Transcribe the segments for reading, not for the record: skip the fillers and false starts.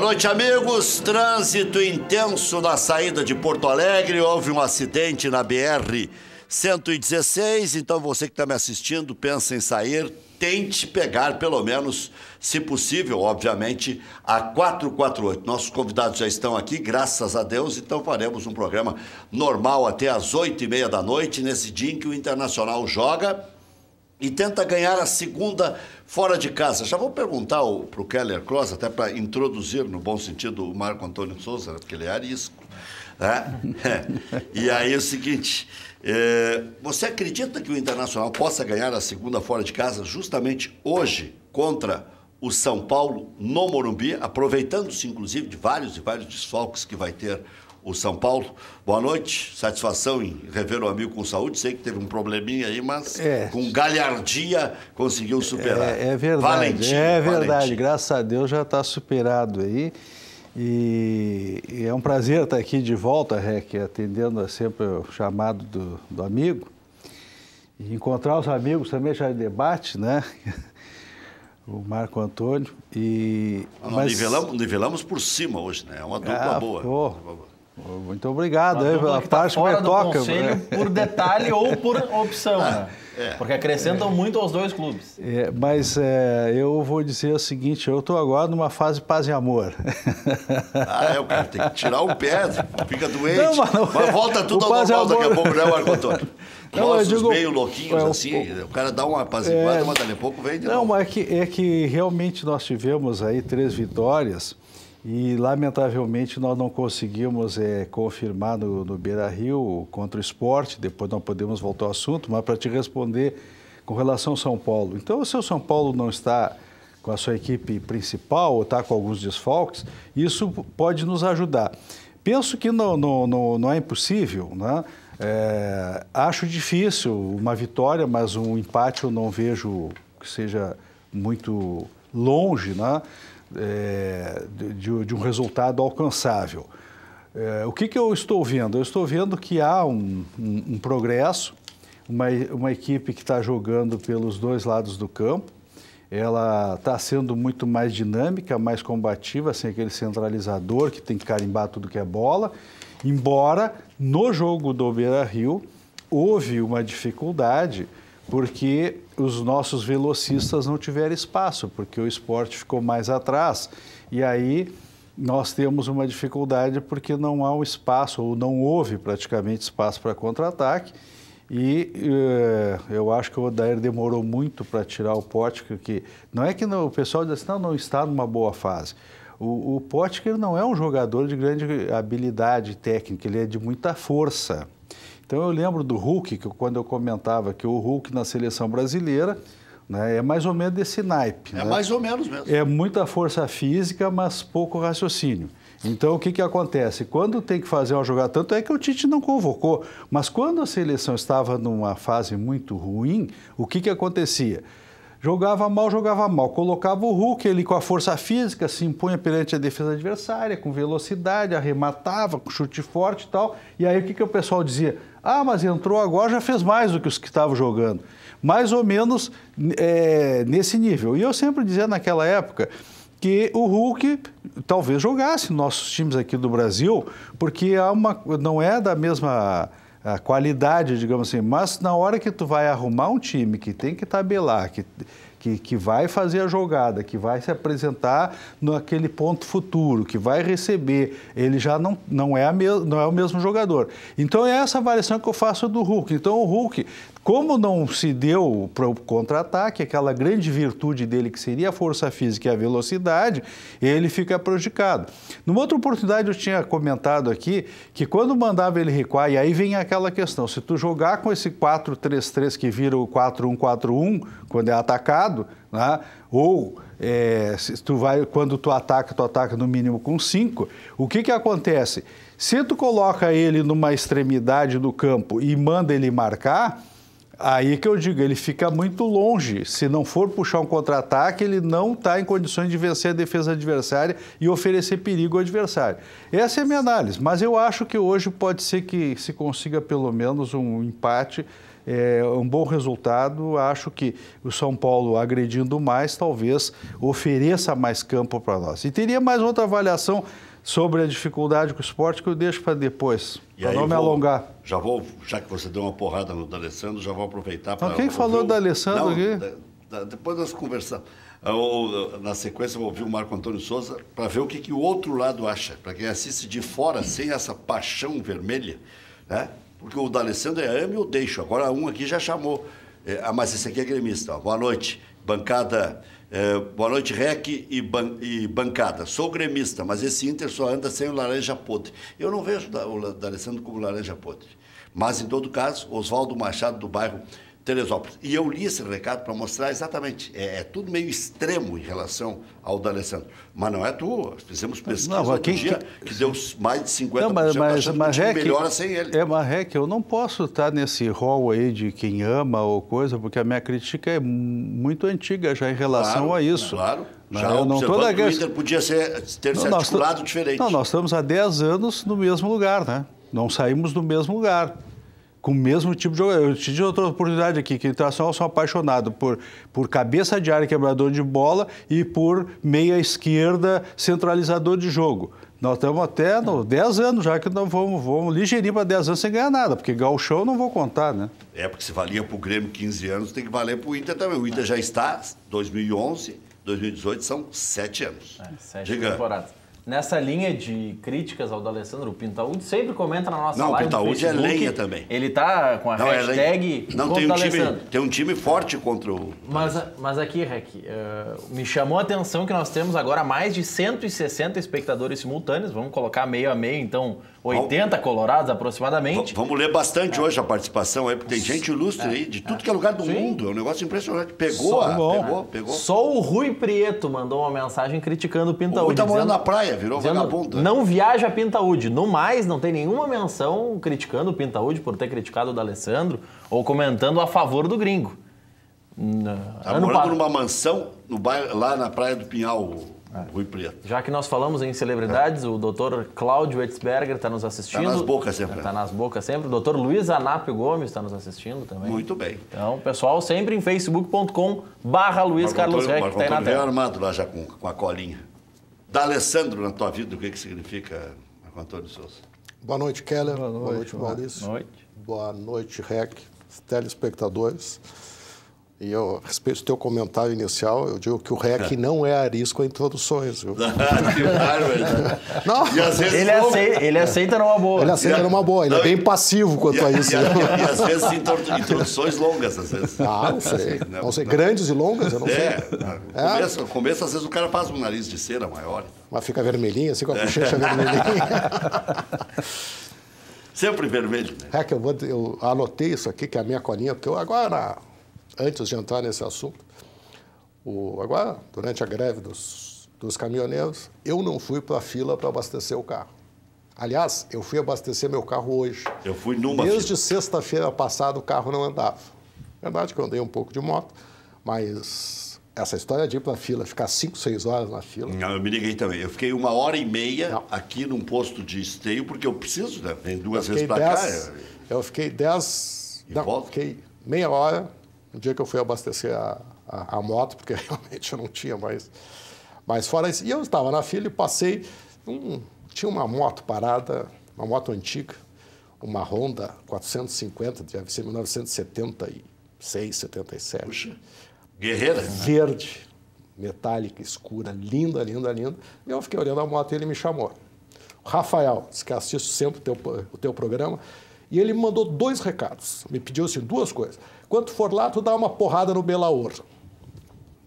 noite, amigos. Trânsito intenso na saída de Porto Alegre. Houve um acidente na BR-116. Então, você que está me assistindo, pensa em sair, tente pegar, pelo menos, se possível, obviamente, a 448. Nossos convidados já estão aqui, graças a Deus. Então, faremos um programa normal até às 8h30 da noite, nesse dia em que o Internacional joga e tenta ganhar a segunda fora de casa. Já vou perguntar para o Keller Kloss, até para introduzir, no bom sentido, o Marco Antônio Souza, porque ele é arisco. Né? E aí é o seguinte, você acredita que o Internacional possa ganhar a segunda fora de casa justamente hoje contra o São Paulo no Morumbi, aproveitando-se inclusive de vários desfalques que vai ter o São Paulo? Boa noite, satisfação em rever o amigo com saúde. Sei que teve um probleminha aí, mas com galhardia conseguiu superar. É verdade, Valentim, Valentim. Graças a Deus já está superado aí. E é um prazer estar aqui de volta, Rec, atendendo sempre o chamado do amigo. E encontrar os amigos também já de debate, né? O Marco Antônio. Nivelamos por cima hoje, né? É uma dupla boa. Muito obrigado A parte que me toca. Conselho por detalhe ou por opção, né? Porque acrescentam muito aos dois clubes. Mas eu vou dizer o seguinte, eu estou agora numa fase paz e amor. O cara tem que tirar o pé, fica doente. Mas volta tudo ao normal daqui a pouco, né, Marco Antônio? Nossos meio louquinhos assim, o cara dá uma apaziguada, mas daqui a pouco vem de novo. Mas é que realmente nós tivemos aí 3 vitórias e, lamentavelmente, nós não conseguimos confirmar no Beira-Rio contra o Sport. Depois não podemos voltar ao assunto, mas para te responder com relação ao São Paulo. Então, se o São Paulo não está com a sua equipe principal ou está com alguns desfalques, isso pode nos ajudar. Penso que não é impossível, né? Acho difícil uma vitória, mas um empate eu não vejo que seja muito longe, né? De um resultado alcançável. O que eu estou vendo? Eu estou vendo que há um progresso, uma equipe que está jogando pelos dois lados do campo. Ela está sendo muito mais dinâmica, mais combativa, sem aquele centralizador que tem que carimbar tudo que é bola. Embora no jogo do Beira-Rio houve uma dificuldade, porque os nossos velocistas não tiveram espaço, porque o Sport ficou mais atrás. E aí nós temos uma dificuldade porque não há um espaço, ou não houve praticamente espaço para contra-ataque. E eu acho que o Odair demorou muito para tirar o Potker, que não é que o pessoal diz assim, não está numa boa fase. O Potker não é um jogador de grande habilidade técnica, ele é de muita força. Então eu lembro do Hulk, que quando eu comentava que o Hulk na seleção brasileira, né, é mais ou menos desse naipe. É, né? Mais ou menos mesmo. É muita força física, mas pouco raciocínio. Então o que acontece? Quando tem que fazer uma jogada, tanto é que o Tite não convocou, mas quando a seleção estava numa fase muito ruim, o que acontecia? Jogava mal, colocava o Hulk, ele com a força física se impunha perante a defesa adversária, com velocidade, arrematava, com chute forte e tal. E aí o que o pessoal dizia? Mas entrou agora, já fez mais do que os que estavam jogando. Mais ou menos nesse nível. E eu sempre dizia naquela época que o Hulk talvez jogasse nossos times aqui do Brasil, porque não é da mesma a qualidade, digamos assim, mas na hora que tu vai arrumar um time que tem que tabelar, que vai fazer a jogada, que vai se apresentar naquele ponto futuro, que vai receber, ele já não é o mesmo jogador. Então é essa avaliação que eu faço do Hulk. Então o Hulk, como não se deu para o contra-ataque, aquela grande virtude dele que seria a força física e a velocidade, ele fica prejudicado. Numa outra oportunidade eu tinha comentado aqui que quando mandava ele recuar, e aí vem aquela questão, se tu jogar com esse 4-3-3 que vira o 4-1-4-1, quando é atacado, né? Ou quando tu ataca no mínimo com 5, o que acontece? Se tu coloca ele numa extremidade do campo e manda ele marcar, Aí que eu digo, ele fica muito longe. Se não for puxar um contra-ataque, ele não está em condições de vencer a defesa adversária e oferecer perigo ao adversário. Essa é a minha análise, mas eu acho que hoje pode ser que se consiga pelo menos um empate, um bom resultado. Acho que o São Paulo, agredindo mais, talvez ofereça mais campo para nós. E teria mais outra avaliação sobre a dificuldade com o Sport que eu deixo para depois, para não me alongar. Já que você deu uma porrada no D'Alessandro, já vou aproveitar para... Quem falou do D'Alessandro aqui? Depois nós conversamos. Na sequência, eu vou ouvir o Marco Antônio Souza para ver o que o outro lado acha. Para quem assiste de fora, sem essa paixão vermelha, né? Porque o D'Alessandro é ame ou deixo. Agora um aqui já chamou. Mas esse aqui é gremista. Ó. Boa noite, bancada... boa noite, Rec e bancada. Sou gremista, mas esse Inter só anda sem o laranja podre. Eu não vejo o D'Alessandro como laranja podre. Mas, em todo caso, Oswaldo Machado, do bairro Teresópolis. E eu li esse recado para mostrar exatamente. É tudo meio extremo em relação ao D'Alessandro. Mas não é tu. Fizemos pesquisa outro dia que deu mais de 50%. Mas melhora sem ele. Mas Rec, eu não posso estar nesse rol aí de quem ama ou coisa, porque a minha crítica é muito antiga já em relação a isso. Claro. Já eu não estou o Inter podia ter se articulado diferente. Não, nós estamos há 10 anos no mesmo lugar, né? Não saímos do mesmo lugar. Com o mesmo tipo de jogador. Eu te dei outra oportunidade aqui, que o Internacional são apaixonados por cabeça de área, quebrador de bola, e por meia esquerda, centralizador de jogo. Nós estamos até 10 anos já que nós vamos ligeirinho para 10 anos sem ganhar nada, porque gauchão eu não vou contar, né? Porque se valia para o Grêmio 15 anos, tem que valer para o Inter também. O Inter já está, 2011, 2018, são 7 anos. 7 temporadas. Nessa linha de críticas ao D'Alessandro, o Pintaúdi sempre comenta na nossa live. Não, o Pintaúdi é lenha também. Ele tá com a hashtag tem um time forte contra o... Mas aqui, Rec, me chamou a atenção que nós temos agora mais de 160 espectadores simultâneos. Vamos colocar meio a meio, então 80 colorados aproximadamente. Vamos ler bastante hoje a participação aí, porque tem gente ilustre aí, de tudo que é lugar do mundo. É um negócio impressionante. Pegou. Só o Rui Prieto mandou uma mensagem criticando o Pintaúdi. O Rui tá morando na praia, virou vagabundo. Não viaja a Pintaúdi. No mais, não tem nenhuma menção criticando o Pintaúdi por ter criticado o D'Alessandro ou comentando a favor do gringo. Tá morando numa mansão no bairro, lá na Praia do Pinhal, Rui Preto. Já que nós falamos em celebridades, o doutor Cláudio Etzberger está nos assistindo. Está nas bocas sempre. Está nas bocas sempre. O doutor Luiz Anápio Gomes está nos assistindo também. Muito bem. Então, pessoal, sempre em facebook.com/Luiz Carlos Rec, que está aí na tela. Armado lá já com a colinha. D'Alessandro na tua vida, o que significa, Marco Antônio Souza? Boa noite, Keller. Boa noite, Maurício. Boa noite. Boa noite, Rec, telespectadores. E eu, a respeito do teu comentário inicial, eu digo que o REC não é arisco a introduções. Viu? Não. E às vezes ele aceita numa boa. Ele aceita numa boa, ele é bem passivo quanto a isso. E às vezes introduções longas, às vezes. Não sei. Não sei. Grandes e longas, eu não sei. No começo, às vezes, o cara faz um nariz de cera maior. Mas fica vermelhinho, assim, com a bochecha vermelhinha. Sempre vermelho. Né? REC, eu anotei isso aqui, que é a minha colinha, porque eu agora... Antes de entrar nesse assunto, agora, durante a greve dos caminhoneiros, eu não fui para a fila para abastecer o carro. Aliás, eu fui abastecer meu carro hoje. Eu fui numa Desde sexta-feira passada o carro não andava. Verdade que eu andei um pouco de moto, mas essa história de ir para a fila, ficar 5, 6 horas na fila... Não, eu me liguei também. Eu fiquei 1h30 aqui num posto de esteio, porque eu preciso, né? Vem 2 vezes para cá. Eu fiquei 10... Não, fiquei meia hora... No dia que eu fui abastecer a moto, porque realmente eu não tinha mais. Mas fora isso, e eu estava na fila e passei, tinha uma moto parada, uma moto antiga, uma Honda 450, deve ser 1976, 77. Puxa, guerreira. Verde, metálica, escura, linda, linda, linda. E eu fiquei olhando a moto e ele me chamou. O Rafael, que assiste sempre o teu programa, e ele me mandou 2 recados. Me pediu assim, 2 coisas. Quando for lá, tu dá uma porrada no Belaor.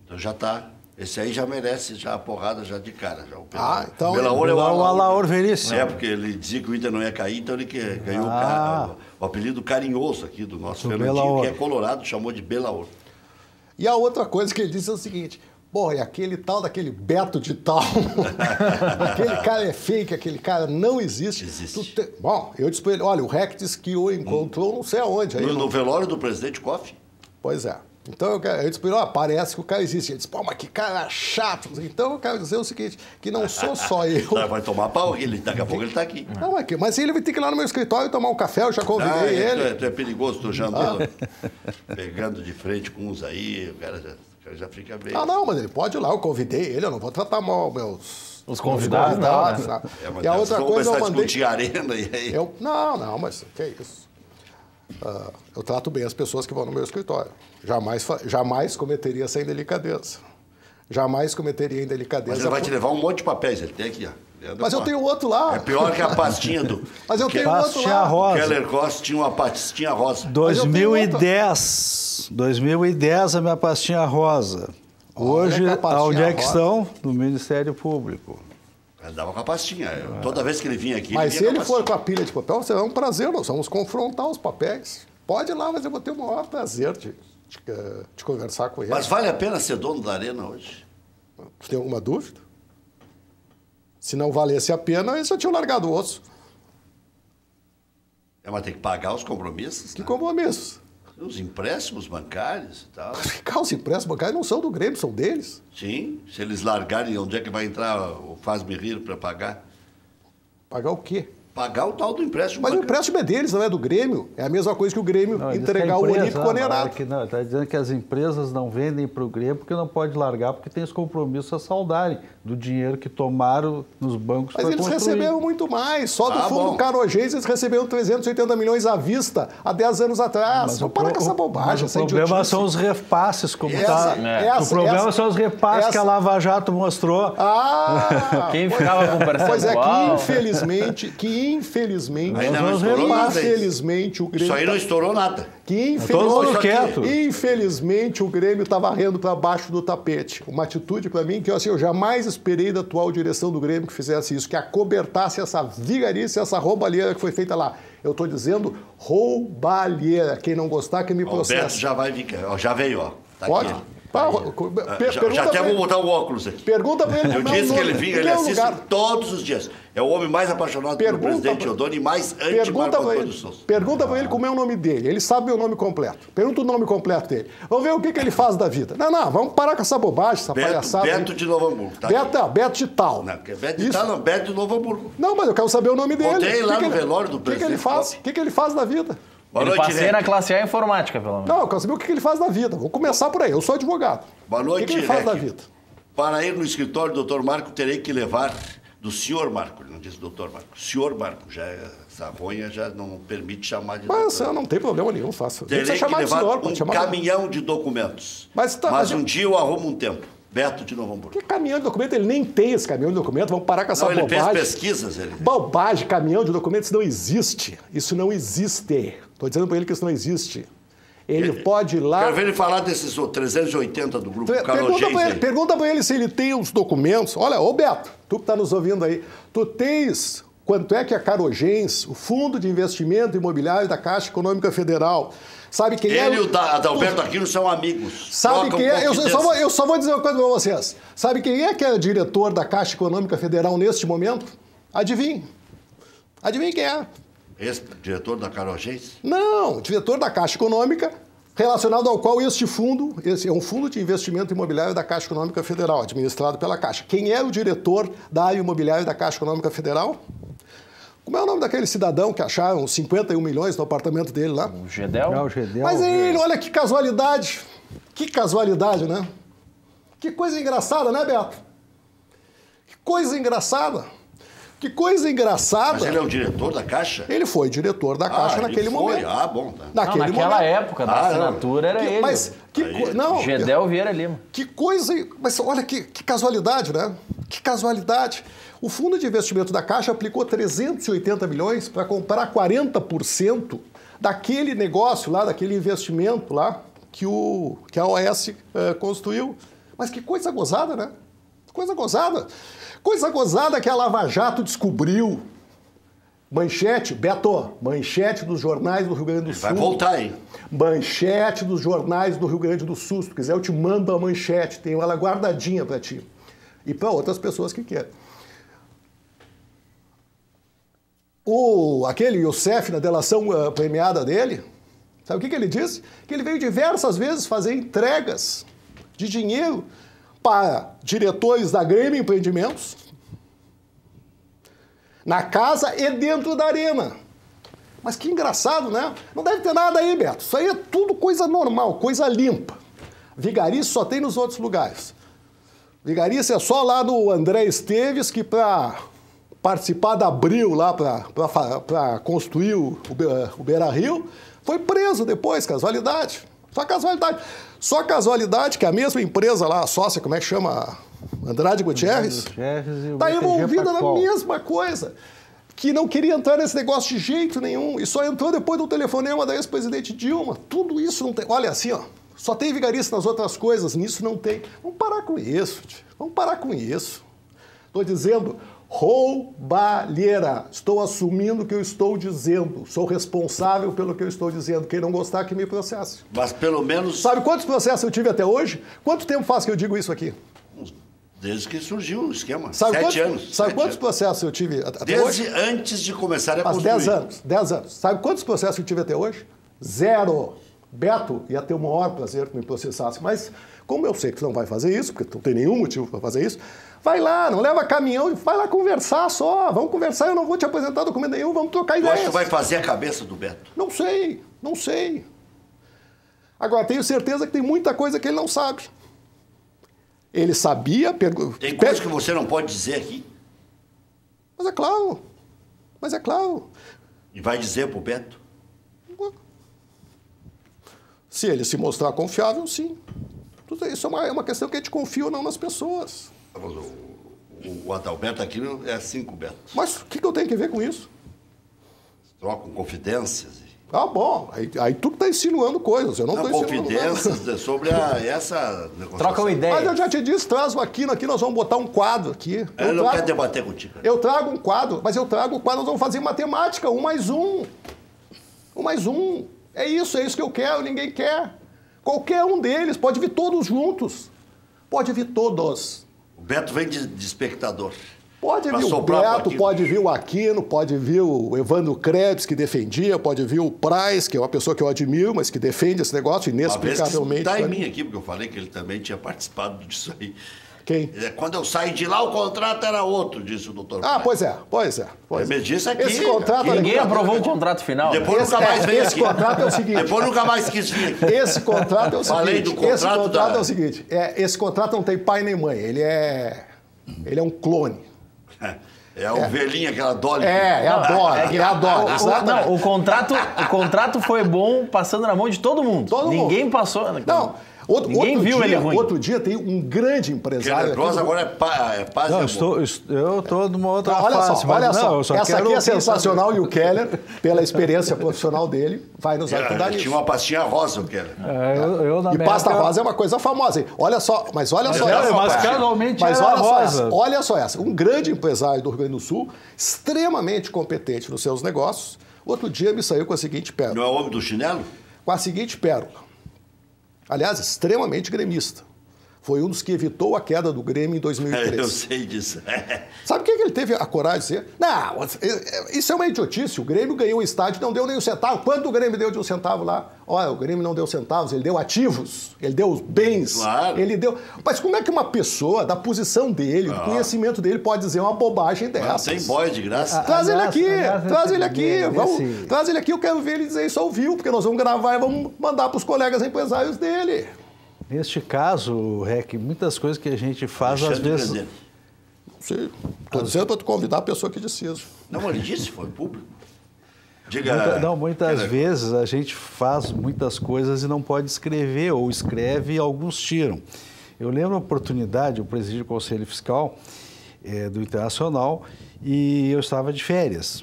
Então já tá. Esse aí já merece já a porrada já de cara. Já, então... Belaor é o Alaor Veríssimo. Porque ele dizia que o Inter não ia cair, então ele ganhou o apelido carinhoso aqui do nosso Fernandinho, que é colorado, chamou de Belaor. E a outra coisa que ele disse é o seguinte, Porra, e aquele tal daquele Beto de tal, aquele cara é fake, aquele cara não existe. Bom, eu disse para ele, olha, o REC disse que o encontrou não sei aonde. Aí no velório do presidente Koff? Pois é. Então eu disse para ele, parece que o cara existe. Ele disse, pô, mas que cara chato. Então eu quero dizer o seguinte, que não sou só eu. Vai tomar pau, daqui a pouco ele está aqui. Não, mas ele vai ter que ir lá no meu escritório tomar um café, eu já convidei ele. É perigoso, tu já andou pegando de frente com uns aí, o cara já fica bem. Não, mas ele pode ir lá, eu convidei ele, eu não vou tratar mal os convidados. Não, né? E a outra coisa eu mandei... discutir arena e aí... Não, mas que é isso? Eu trato bem as pessoas que vão no meu escritório. Jamais cometeria essa indelicadeza. Jamais cometeria indelicadeza. Mas ele vai te levar um monte de papéis, ele tem aqui, ó. Mas eu tenho outro lá. É pior que a pastinha do... Mas eu tenho outro lá. Rosa. O Keller Costa tinha uma pastinha rosa. 2010 a minha pastinha rosa. Hoje, onde é que estão? No Ministério Público. Andava com a pastinha. Toda vez que ele vinha aqui... Mas se ele for com a pilha de papel, será um prazer. Nós vamos confrontar os papéis. Pode ir lá, mas eu vou ter o maior prazer de conversar com ele. Mas vale a pena ser dono da arena hoje? Tu tem alguma dúvida? Se não valesse a pena, eles já tinham largado o osso. Mas tem que pagar os compromissos. Que compromissos? Os empréstimos bancários e tal. Os empréstimos bancários não são do Grêmio, são deles. Sim, se eles largarem, onde é que vai entrar o Faz-me Rir para pagar? Pagar o quê? Pagar o tal do empréstimo. Mas o empréstimo é deles, não é do Grêmio. É a mesma coisa que o Grêmio entregar o Olímpico onerado. Está dizendo que as empresas não vendem para o Grêmio porque não pode largar, porque tem os compromissos a saldarem do dinheiro que tomaram nos bancos para construir. Mas eles receberam muito mais. Só do fundo Carogense eles receberam 380 milhões à vista há 10 anos atrás. Não para com essa bobagem. Mas o problema são os repasses, como está. O problema são os repasses que a Lava Jato mostrou. Quem ficava com percentual? Pois é, que infelizmente, ainda não estourou nada. Infelizmente, o Grêmio... Isso aí não estourou nada. Todo mundo quieto. Infelizmente, o Grêmio está varrendo para baixo do tapete. Uma atitude, para mim, que eu jamais esperei da atual direção do Grêmio que fizesse isso, que acobertasse essa vigarice, essa roubalheira que foi feita lá. Eu estou dizendo roubalheira. Quem não gostar, que me processe. O Beto já vai vir, já veio, ó. Tá Pode? Aqui. Já até vou botar o óculos aqui. Pergunta para ele. Eu disse que ele vinha, ele assiste todos os dias. É o homem mais apaixonado pelo presidente Odoni e mais anti-Marco Antônio Souza. Pergunta para ele como é o nome dele. Ele sabe meu nome completo. Pergunta o nome completo dele. Vamos ver o que ele faz da vida. Não, vamos parar com essa bobagem, essa palhaçada. Beto de Novo Hamburgo. Tá Beto de tal. Não, Beto de tal não, Beto de Novo Hamburgo. Não, mas eu quero saber o nome dele. Botei lá no velório do presidente. O que ele faz da vida? Ele passei na classe A informática, pelo menos. Não, eu quero saber o que ele faz da vida. Vou começar por aí. Eu sou advogado. Boa noite, O que ele faz da vida? Para ir no escritório do Dr. Marco, terei que levar do senhor Marco. Ele não disse Dr. Marco. Senhor Marco. Essa ronha já não permite chamar de Mas não tem problema nenhum, faço. Terei que levar um caminhão de documentos. Mas um dia eu arrumo um tempo. Beto de Novo Hamburgo. Que caminhão de documento? Ele nem tem esse caminhão de documento. Vamos parar com essa bobagem. Ele fez pesquisas. Bobagem, caminhão de documentos não existe. Isso não existe. Estou dizendo para ele que isso não existe. Ele pode ir lá... Quero ver ele falar desses 380 do grupo Carogense. Pergunta para ele se ele tem os documentos. Olha, ô Beto, tu que está nos ouvindo aí, tu tens quanto é que a Carogense, o Fundo de Investimento Imobiliário da Caixa Econômica Federal, sabe quem é... Ele e o Adalberto Aquino são amigos. Sabe quem é? Eu só vou dizer uma coisa para vocês. Sabe quem é que é diretor da Caixa Econômica Federal neste momento? Adivinhe. Adivinhe quem é? Esse diretor da Carogense? Não, diretor da Caixa Econômica, relacionado ao qual esse é um fundo de investimento imobiliário da Caixa Econômica Federal, administrado pela Caixa. Quem era o diretor da área imobiliária da Caixa Econômica Federal? Como é o nome daquele cidadão que acharam 51 milhões no apartamento dele lá? O Gedel? Não, o Gedel. Mas ele, olha que casualidade. Que casualidade, né? Que coisa engraçada, né, Beto? Que coisa engraçada. Que coisa engraçada. Mas ele é o diretor da Caixa? Ele foi diretor da Caixa naquele momento. Bom. Tá. Naquela época da assinatura era ele. Mas Gedel Vieira Lima. Que coisa... Mas olha que casualidade, né? Que casualidade. O Fundo de Investimento da Caixa aplicou 380 milhões para comprar 40% daquele negócio lá, daquele investimento lá que a OAS construiu. Mas que coisa gozada, né? Coisa gozada. Coisa gozada que a Lava Jato descobriu Manchete, Beto, manchete dos jornais do Rio Grande do Sul. Vai voltar, hein? Manchete dos jornais do Rio Grande do Sul. Se tu quiser, eu te mando a manchete. Tenho ela guardadinha para ti. E para outras pessoas que querem. Aquele Youssef, na delação premiada dele, sabe o que ele disse? Que ele veio diversas vezes fazer entregas de dinheiro para diretores da Grêmio Empreendimentos, na casa e dentro da arena. Mas que engraçado, né? Não deve ter nada aí, Beto. Isso aí é tudo coisa normal, coisa limpa. Vigarice só tem nos outros lugares. Vigarice é só lá no André Esteves, que para participar da Abril lá, para construir o Beira-Rio, foi preso depois, casualidade. Só casualidade. Só casualidade que a mesma empresa lá, a sócia, como é que chama? Andrade Gutierrez, está envolvida na mesma coisa. Que não queria entrar nesse negócio de jeito nenhum. E só entrou depois do telefonema da ex-presidente Dilma. Tudo isso não tem... Olha, assim, ó, só tem vigarice nas outras coisas, nisso não tem. Vamos parar com isso, tio. Vamos parar com isso. Estou dizendo roubalheira. Estou assumindo o que eu estou dizendo. Sou responsável pelo que eu estou dizendo. Quem não gostar, que me processe. Mas pelo menos... Sabe quantos processos eu tive até hoje? Quanto tempo faz que eu digo isso aqui? Desde que surgiu o esquema. Sabe 7 anos. Sabe quantos processos eu tive até Desde hoje? antes de começar a construir. 10 anos. 10 anos. Sabe quantos processos eu tive até hoje? 0. Beto ia ter o maior prazer que me processasse. Mas, como eu sei que você não vai fazer isso, porque não tem nenhum motivo para fazer isso, vai lá, não leva caminhão, vai lá conversar só. Vamos conversar, eu não vou te apresentar documento nenhum, vamos trocar ideias. Eu acho que vai fazer a cabeça do Beto. Não sei, não sei. Agora, tenho certeza que tem muita coisa que ele não sabe. Ele sabia... Tem coisa que você não pode dizer aqui? Mas é claro. Mas é claro. E vai dizer pro Beto? Se ele se mostrar confiável, sim. Isso é uma questão que a gente confia ou não nas pessoas. O Adalberto aqui é 5 Beto. Mas o que eu tenho que ver com isso? Trocam confidências. Ah, bom. Aí tu está insinuando coisas. Eu não estou insinuando confidências sobre essa negociação. Trocam ideias. Mas eu já te disse, traz o Aquino aqui, nós vamos botar um quadro aqui. Eu não quero debater contigo. Eu trago um quadro, mas eu trago o quadro, nós vamos fazer matemática, 1 mais 1. 1 mais 1. É isso que eu quero, ninguém quer. Qualquer um deles, pode vir todos juntos. Pode vir todos. O Beto vem de espectador. Pode vir o Beto, pode vir o Aquino, pode vir o Evandro Krebs, que defendia, pode vir o Praz, que é uma pessoa que eu admiro, mas que defende esse negócio inexplicavelmente. Está em mim aqui, porque eu falei que ele também tinha participado disso aí. Quem? Quando eu saí de lá, o contrato era outro, disse o doutor. Ah, pois é. Ele me disse aqui. Esse contrato, ninguém aprovou o contrato final. Depois nunca mais veio aqui. Esse contrato é o seguinte. Depois nunca mais quis vir aqui. Esse contrato é o seguinte. Falei do contrato. Esse contrato é o seguinte. Esse contrato não tem pai nem mãe. Ele é um clone. É a ovelhinha, aquela Dolly. É a Dolly. É a Dolly. Não, o contrato foi bom passando na mão de todo mundo. Ninguém passou. Não. Ninguém viu ele ruim. Outro dia tem um grande empresário. Keller agora é paz não, e amor. eu estou numa outra fase. Olha só, essa aqui é sensacional saber. E o Keller, pela experiência profissional dele, vai nos ajudar nisso. Tinha uma pastinha rosa, o Keller. E pasta rosa é uma coisa famosa. Olha só, mas olha só essa. Mas casualmente mas era olha só rosa. essa. Olha só essa. Um grande empresário do Rio Grande do Sul, extremamente competente nos seus negócios, outro dia me saiu com a seguinte pérola. Não é o homem do chinelo? Com a seguinte pérola. Aliás, extremamente gremista. Foi um dos que evitou a queda do Grêmio em 2013. Eu sei disso. Sabe o que ele teve a coragem de dizer? Não, isso é uma idiotice. O Grêmio ganhou o estádio e não deu nem um centavo. Quanto o Grêmio deu de um centavo lá? Olha, o Grêmio não deu centavos, ele deu ativos, ele deu os bens. Claro. Ele deu... Mas como é que uma pessoa, da posição dele, do conhecimento dele, pode dizer uma bobagem dessas? Tem boy de graça. Traz ele aqui, traz ele aqui. Traz ele aqui, eu quero ver ele dizer isso ao vivo, porque nós vamos gravar e vamos mandar para os colegas empresários dele. Neste caso, Rec, muitas coisas que a gente faz, às vezes... Não sei, estou dizendo para tu convidar a pessoa que disse isso. Não, ele disse, foi público. Diga... Muitas vezes a gente faz muitas coisas e não pode escrever, ou escreve e alguns tiram. Eu lembro a oportunidade, eu presidi o Conselho Fiscal do Internacional e eu estava de férias.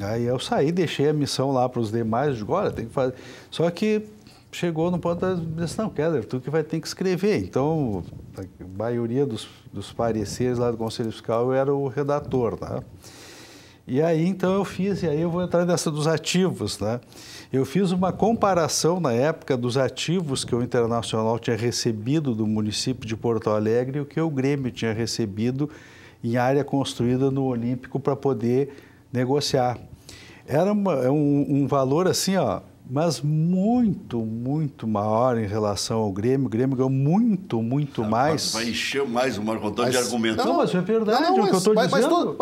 Aí eu saí, deixei a missão lá para os demais, digo, olha, tem que fazer... Só que... chegou no ponto da direção, não, Keller, tu que vai ter que escrever. Então, a maioria dos pareceres lá do Conselho Fiscal eu era o redator, tá? E aí, então, e aí eu vou entrar nessa dos ativos, né? Eu fiz uma comparação na época dos ativos que o Internacional tinha recebido do município de Porto Alegre e o que o Grêmio tinha recebido em área construída no Olímpico para poder negociar. Era um valor assim, ó, mas muito, muito maior em relação ao Grêmio. O Grêmio ganhou muito, muito mais. Vai encher mais o Marco Antônio de argumentos. Não, mas é verdade o que eu estou dizendo.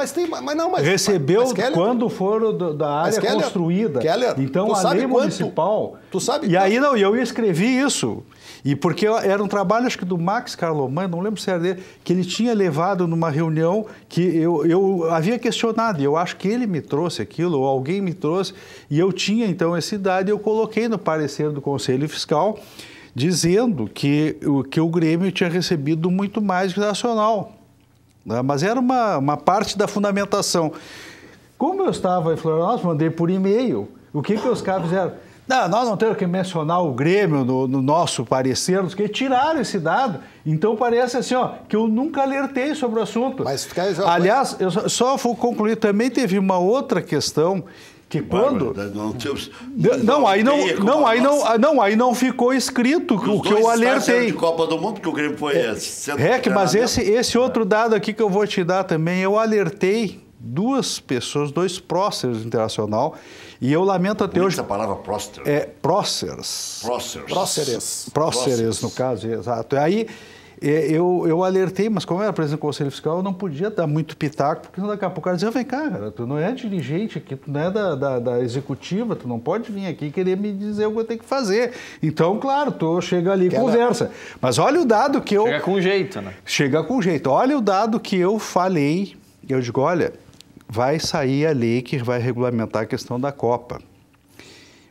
Recebeu quando foram da área construída. Keller, então, a lei municipal... Tu sabe e aí, não, eu escrevi isso. E porque era um trabalho, acho que do Max Carloman, não lembro se era dele, que ele tinha levado numa reunião que eu havia questionado, e eu acho que ele me trouxe aquilo, ou alguém me trouxe, e eu tinha então esse dado, e eu coloquei no parecer do Conselho Fiscal, dizendo que o Grêmio tinha recebido muito mais que o Nacional. Né? Mas era uma parte da fundamentação. Como eu estava em Florianópolis, mandei por e-mail, o que os caras fizeram? Não, nós não temos que mencionar o Grêmio no nosso parecer, porque tiraram esse dado. Então parece assim, ó, que eu nunca alertei sobre o assunto. Aliás, eu só vou concluir, também teve uma outra questão que quando... Aí não ficou escrito o que eu alertei. De Copa do Mundo, porque o Grêmio foi mas esse outro dado aqui que eu vou te dar também, eu alertei duas pessoas, dois próceres do Internacional, e eu lamento até hoje... Essa palavra prócer. Próceres. Próceres. Próceres, no caso, exato. Aí eu alertei, mas como eu era presidente do Conselho Fiscal, eu não podia dar muito pitaco, porque daqui a pouco o cara dizia, vem cá, cara, tu não é dirigente aqui, tu não é da executiva, tu não pode vir aqui querer me dizer o que eu tenho que fazer. Então, claro, tu chega ali e conversa. Mas olha o dado que eu... Chega com jeito, né? Chega com jeito. Olha o dado que eu falei, eu digo, olha... vai sair a lei que vai regulamentar a questão da Copa.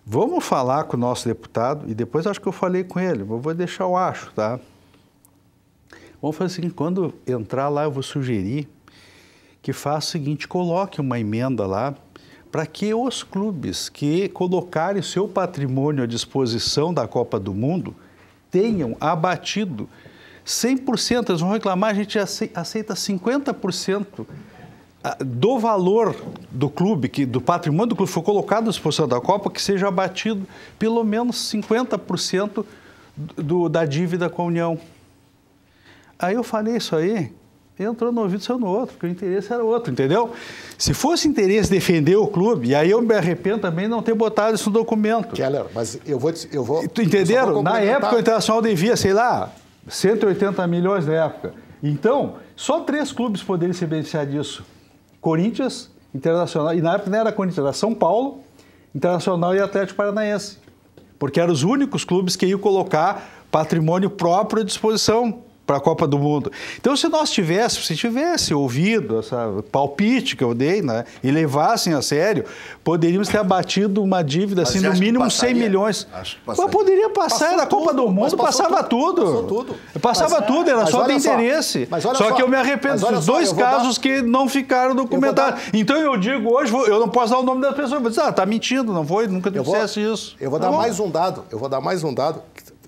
Vamos falar com o nosso deputado, e depois acho que eu falei com ele, eu vou deixar o acho, tá? Vamos fazer o seguinte, quando entrar lá eu vou sugerir que faça o seguinte, coloque uma emenda lá para que os clubes que colocarem seu patrimônio à disposição da Copa do Mundo tenham abatido 100%, eles vão reclamar, a gente aceita 50% do valor do clube, do patrimônio do clube foi colocado à disposição da Copa, que seja abatido pelo menos 50% da dívida com a União. Aí eu falei isso aí, entrou no ouvido e saiu no outro, porque o interesse era outro, entendeu? Se fosse interesse defender o clube, e aí eu me arrependo também de não ter botado isso no documento. Keller, mas eu vou... Entenderam? Na época o Internacional devia, sei lá, 180 milhões na época. Então, só 3 clubes poderiam se beneficiar disso. Corinthians, Internacional, e na época não era Corinthians, era São Paulo, Internacional e Atlético Paranaense. Porque eram os únicos clubes que iam colocar patrimônio próprio à disposição para a Copa do Mundo. Então, se tivesse ouvido essa palpite que eu dei, né, e levassem a sério, poderíamos ter abatido uma dívida assim, no mínimo 100 milhões. Mas poderia passar, era a Copa do Mundo, passava tudo. Passava tudo, era só ter interesse. Só que eu me arrependo dos 2 casos que não ficaram documentados. Então, eu digo hoje, eu não posso dar o nome da pessoa, eu vou dizer, tá mentindo, não foi, nunca dissesse isso. Eu vou dar mais um dado,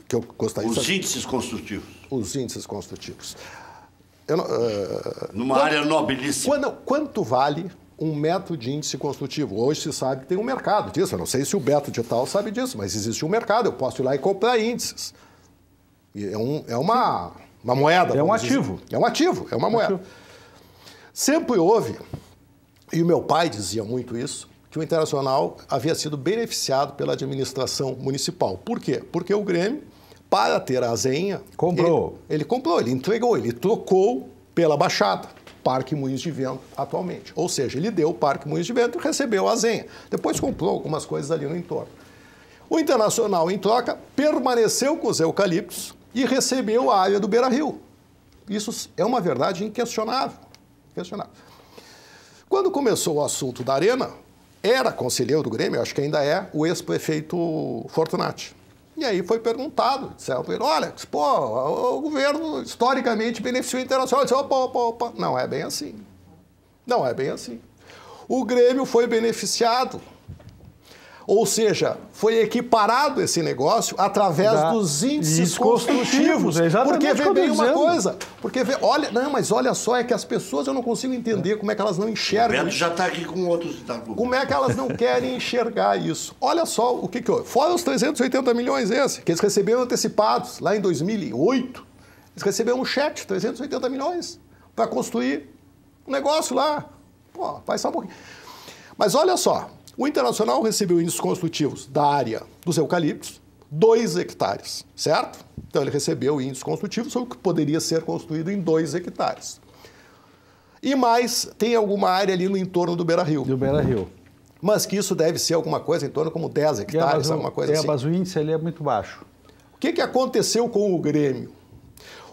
que eu gostaria de... Os índices construtivos. Os índices construtivos. Numa área nobilíssima. Quanto vale um metro de índice construtivo? Hoje se sabe que tem um mercado disso. Eu não sei se o Beto Digital sabe disso, mas existe um mercado. Eu posso ir lá e comprar índices. É uma moeda. É um ativo. É um ativo, é uma moeda. Sempre houve, e o meu pai dizia muito isso, que o Internacional havia sido beneficiado pela administração municipal. Por quê? Porque o Grêmio, para ter a Zenha... Ele comprou, ele entregou, ele trocou pela Baixada, Parque Moinhos de Vento atualmente. Ou seja, ele deu o Parque Moinhos de Vento e recebeu a Zenha. Depois comprou algumas coisas ali no entorno. O Internacional, em troca, permaneceu com os eucaliptos e recebeu a área do Beira-Rio. Isso é uma verdade inquestionável. Quando começou o assunto da Arena, era conselheiro do Grêmio, acho que ainda é, o ex-prefeito Fortunati. E aí foi perguntado, disseram para ele, olha, o governo historicamente beneficiou o Internacional. Ele disse, opa, não é bem assim. Não é bem assim. O Grêmio foi beneficiado. Ou seja, foi equiparado esse negócio através dos índices construtivos. Porque vê bem uma coisa. Porque vê, olha, não, mas olha só, é que as pessoas eu não consigo entender como é que elas não enxergam. O Beto já está aqui com outros. Como é que elas não querem enxergar isso? Olha só o que houve. Fora os 380 milhões que eles receberam antecipados lá em 2008, eles receberam um cheque de 380 milhões para construir um negócio lá. Pô, vai só um pouquinho. Mas olha só. O Internacional recebeu índices construtivos da área dos eucaliptos, 2 hectares, certo? Então ele recebeu índices construtivos sobre o que poderia ser construído em 2 hectares. E mais, tem alguma área ali no entorno do Beira-Rio. Do Beira-Rio. Mas que isso deve ser alguma coisa em torno como 10 hectares, alguma coisa assim. Mas o índice ali é muito baixo. O que aconteceu com o Grêmio?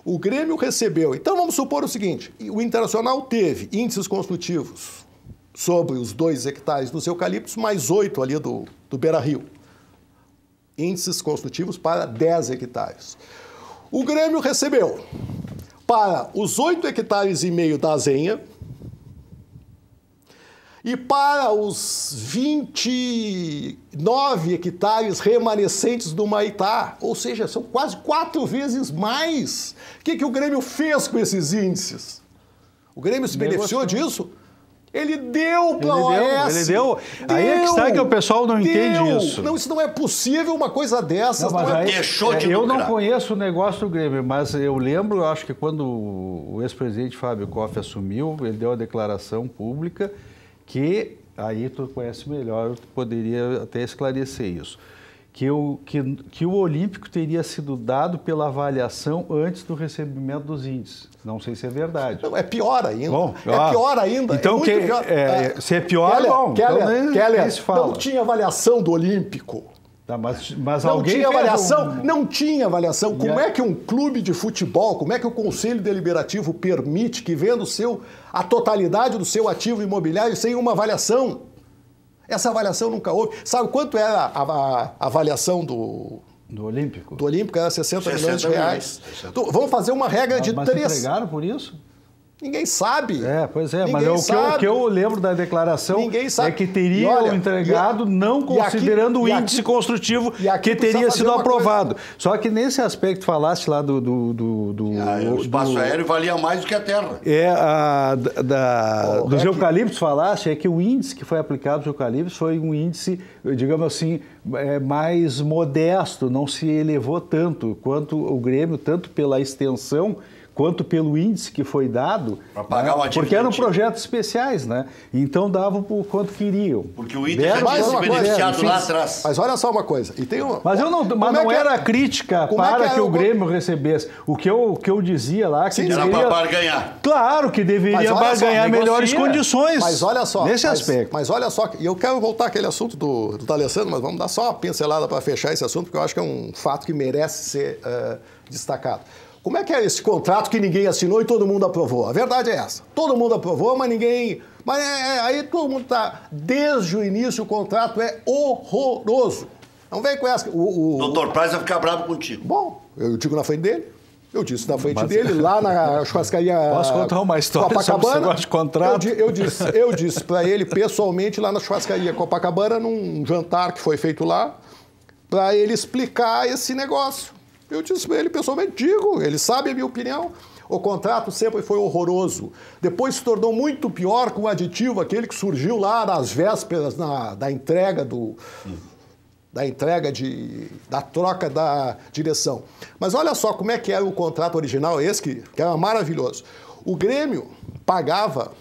O Grêmio recebeu... Então vamos supor o seguinte, o Internacional teve índices construtivos sobre os 2 hectares dos eucaliptos, mais 8 ali do Beira-Rio. Índices construtivos para 10 hectares. O Grêmio recebeu para os 8 hectares e meio da Azenha e para os 29 hectares remanescentes do Maitá. Ou seja, são quase 4 vezes mais. O que o Grêmio fez com esses índices? O Grêmio se beneficiou disso? Ele deu para a OAS. Ele deu. Aí é que está que o pessoal não entende isso. Não, isso não é possível, uma coisa dessas. Eu não conheço o negócio do Grêmio, mas eu lembro, eu acho que quando o ex-presidente Fábio Koff assumiu, ele deu a declaração pública que, aí tu conhece melhor, eu poderia até esclarecer isso, que o Olímpico teria sido dado pela avaliação antes do recebimento dos índices. Não sei se é verdade. Não, é pior ainda. Bom, é pior ainda. Então, pior. Se é pior, bom. Keller, não tinha avaliação do Olímpico. Tá, mas não alguém tinha avaliação. Não tinha avaliação. Como é que um clube de futebol, como é que o Conselho Deliberativo permite que venda a totalidade do seu ativo imobiliário sem uma avaliação? Essa avaliação nunca houve. Sabe quanto era a avaliação do Olímpico? Do Olímpico era 60 milhões de reais. Então, vamos fazer uma regra de 3. Mas entregaram por isso? Ninguém sabe. Pois é, mas o que eu lembro da declaração é que teriam entregado não considerando o índice construtivo que teria sido aprovado. Só que nesse aspecto falaste lá o espaço aéreo valia mais do que a terra. Dos eucaliptos falaste, é que o índice que foi aplicado aos eucaliptos foi um índice, digamos assim, mais modesto, não se elevou tanto quanto o Grêmio, tanto pela extensão quanto pelo índice que foi dado, para pagar uma porque eram projetos especiais, né? Então davam por quanto queriam. Porque o índice já tinha se beneficiado lá atrás. Mas olha só uma coisa. E tem mas não era crítica para que o Grêmio recebesse. O que eu dizia lá que era para barganhar. Claro que deveria barganhar melhores condições. Mas olha só. Nesse aspecto. Mas olha só, e eu quero voltar àquele assunto do D'Alessandro, mas vamos dar só uma pincelada para fechar esse assunto, porque eu acho que é um fato que merece ser destacado. Como é que é esse contrato que ninguém assinou e todo mundo aprovou? A verdade é essa. Todo mundo aprovou, mas ninguém... Mas aí todo mundo está... Desde o início o contrato é horroroso. Não vem com essa... O Dr. Praz vai ficar bravo contigo. Bom, eu digo na frente dele. Eu disse na frente dele, lá na churrascaria... Posso contar uma história sobre esse negócio de contrato? Eu disse para ele pessoalmente lá na churrascaria Copacabana, num jantar que foi feito lá, para ele explicar esse negócio. Eu disse para ele pessoalmente, ele sabe a minha opinião. O contrato sempre foi horroroso. Depois se tornou muito pior com o aditivo, aquele que surgiu lá nas vésperas da entrega da troca da direção. Mas olha só como é que era o contrato original, esse que era maravilhoso. O Grêmio pagava,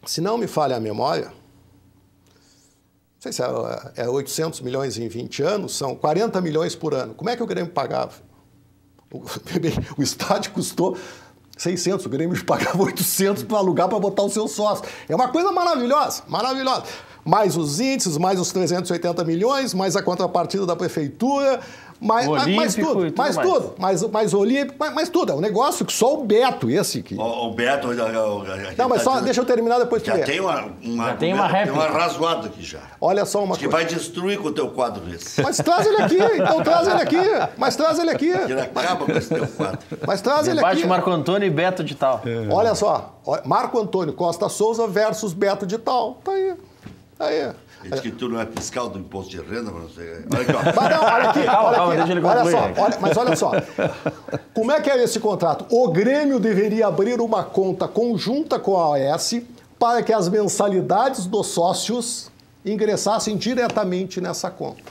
se não me falha a memória, não sei se é 800 milhões em 20 anos, são 40 milhões por ano. Como é que o Grêmio pagava? O estádio custou 600, o Grêmio pagava 800 para alugar para botar o seu sócio. É uma coisa maravilhosa, maravilhosa. Mais os índices, mais os 380 milhões, mais a contrapartida da prefeitura, mais tudo, mais Olímpico, mais tudo. É um negócio que só o Beto, esse aqui. O Beto... Não, mas só deixa eu terminar depois. Já tem uma réplica. Tem uma razoada aqui já. Olha só uma coisa. Que vai destruir com o teu quadro esse. Mas traz ele aqui, então traz ele aqui. Mas traz ele aqui. Ele acaba com esse teu quadro. Mas traz ele aqui. Debate Marco Antônio e Beto de Tal. Olha só, Marco Antônio Costa Souza versus Beto de Tal. Tá aí. Diz que tu não é fiscal do imposto de renda, mas não sei. Olha aqui, ó. Mas não, olha aqui, Calma, deixa ele concluir. mas olha só. Como é que é esse contrato? O Grêmio deveria abrir uma conta conjunta com a OAS para que as mensalidades dos sócios ingressassem diretamente nessa conta.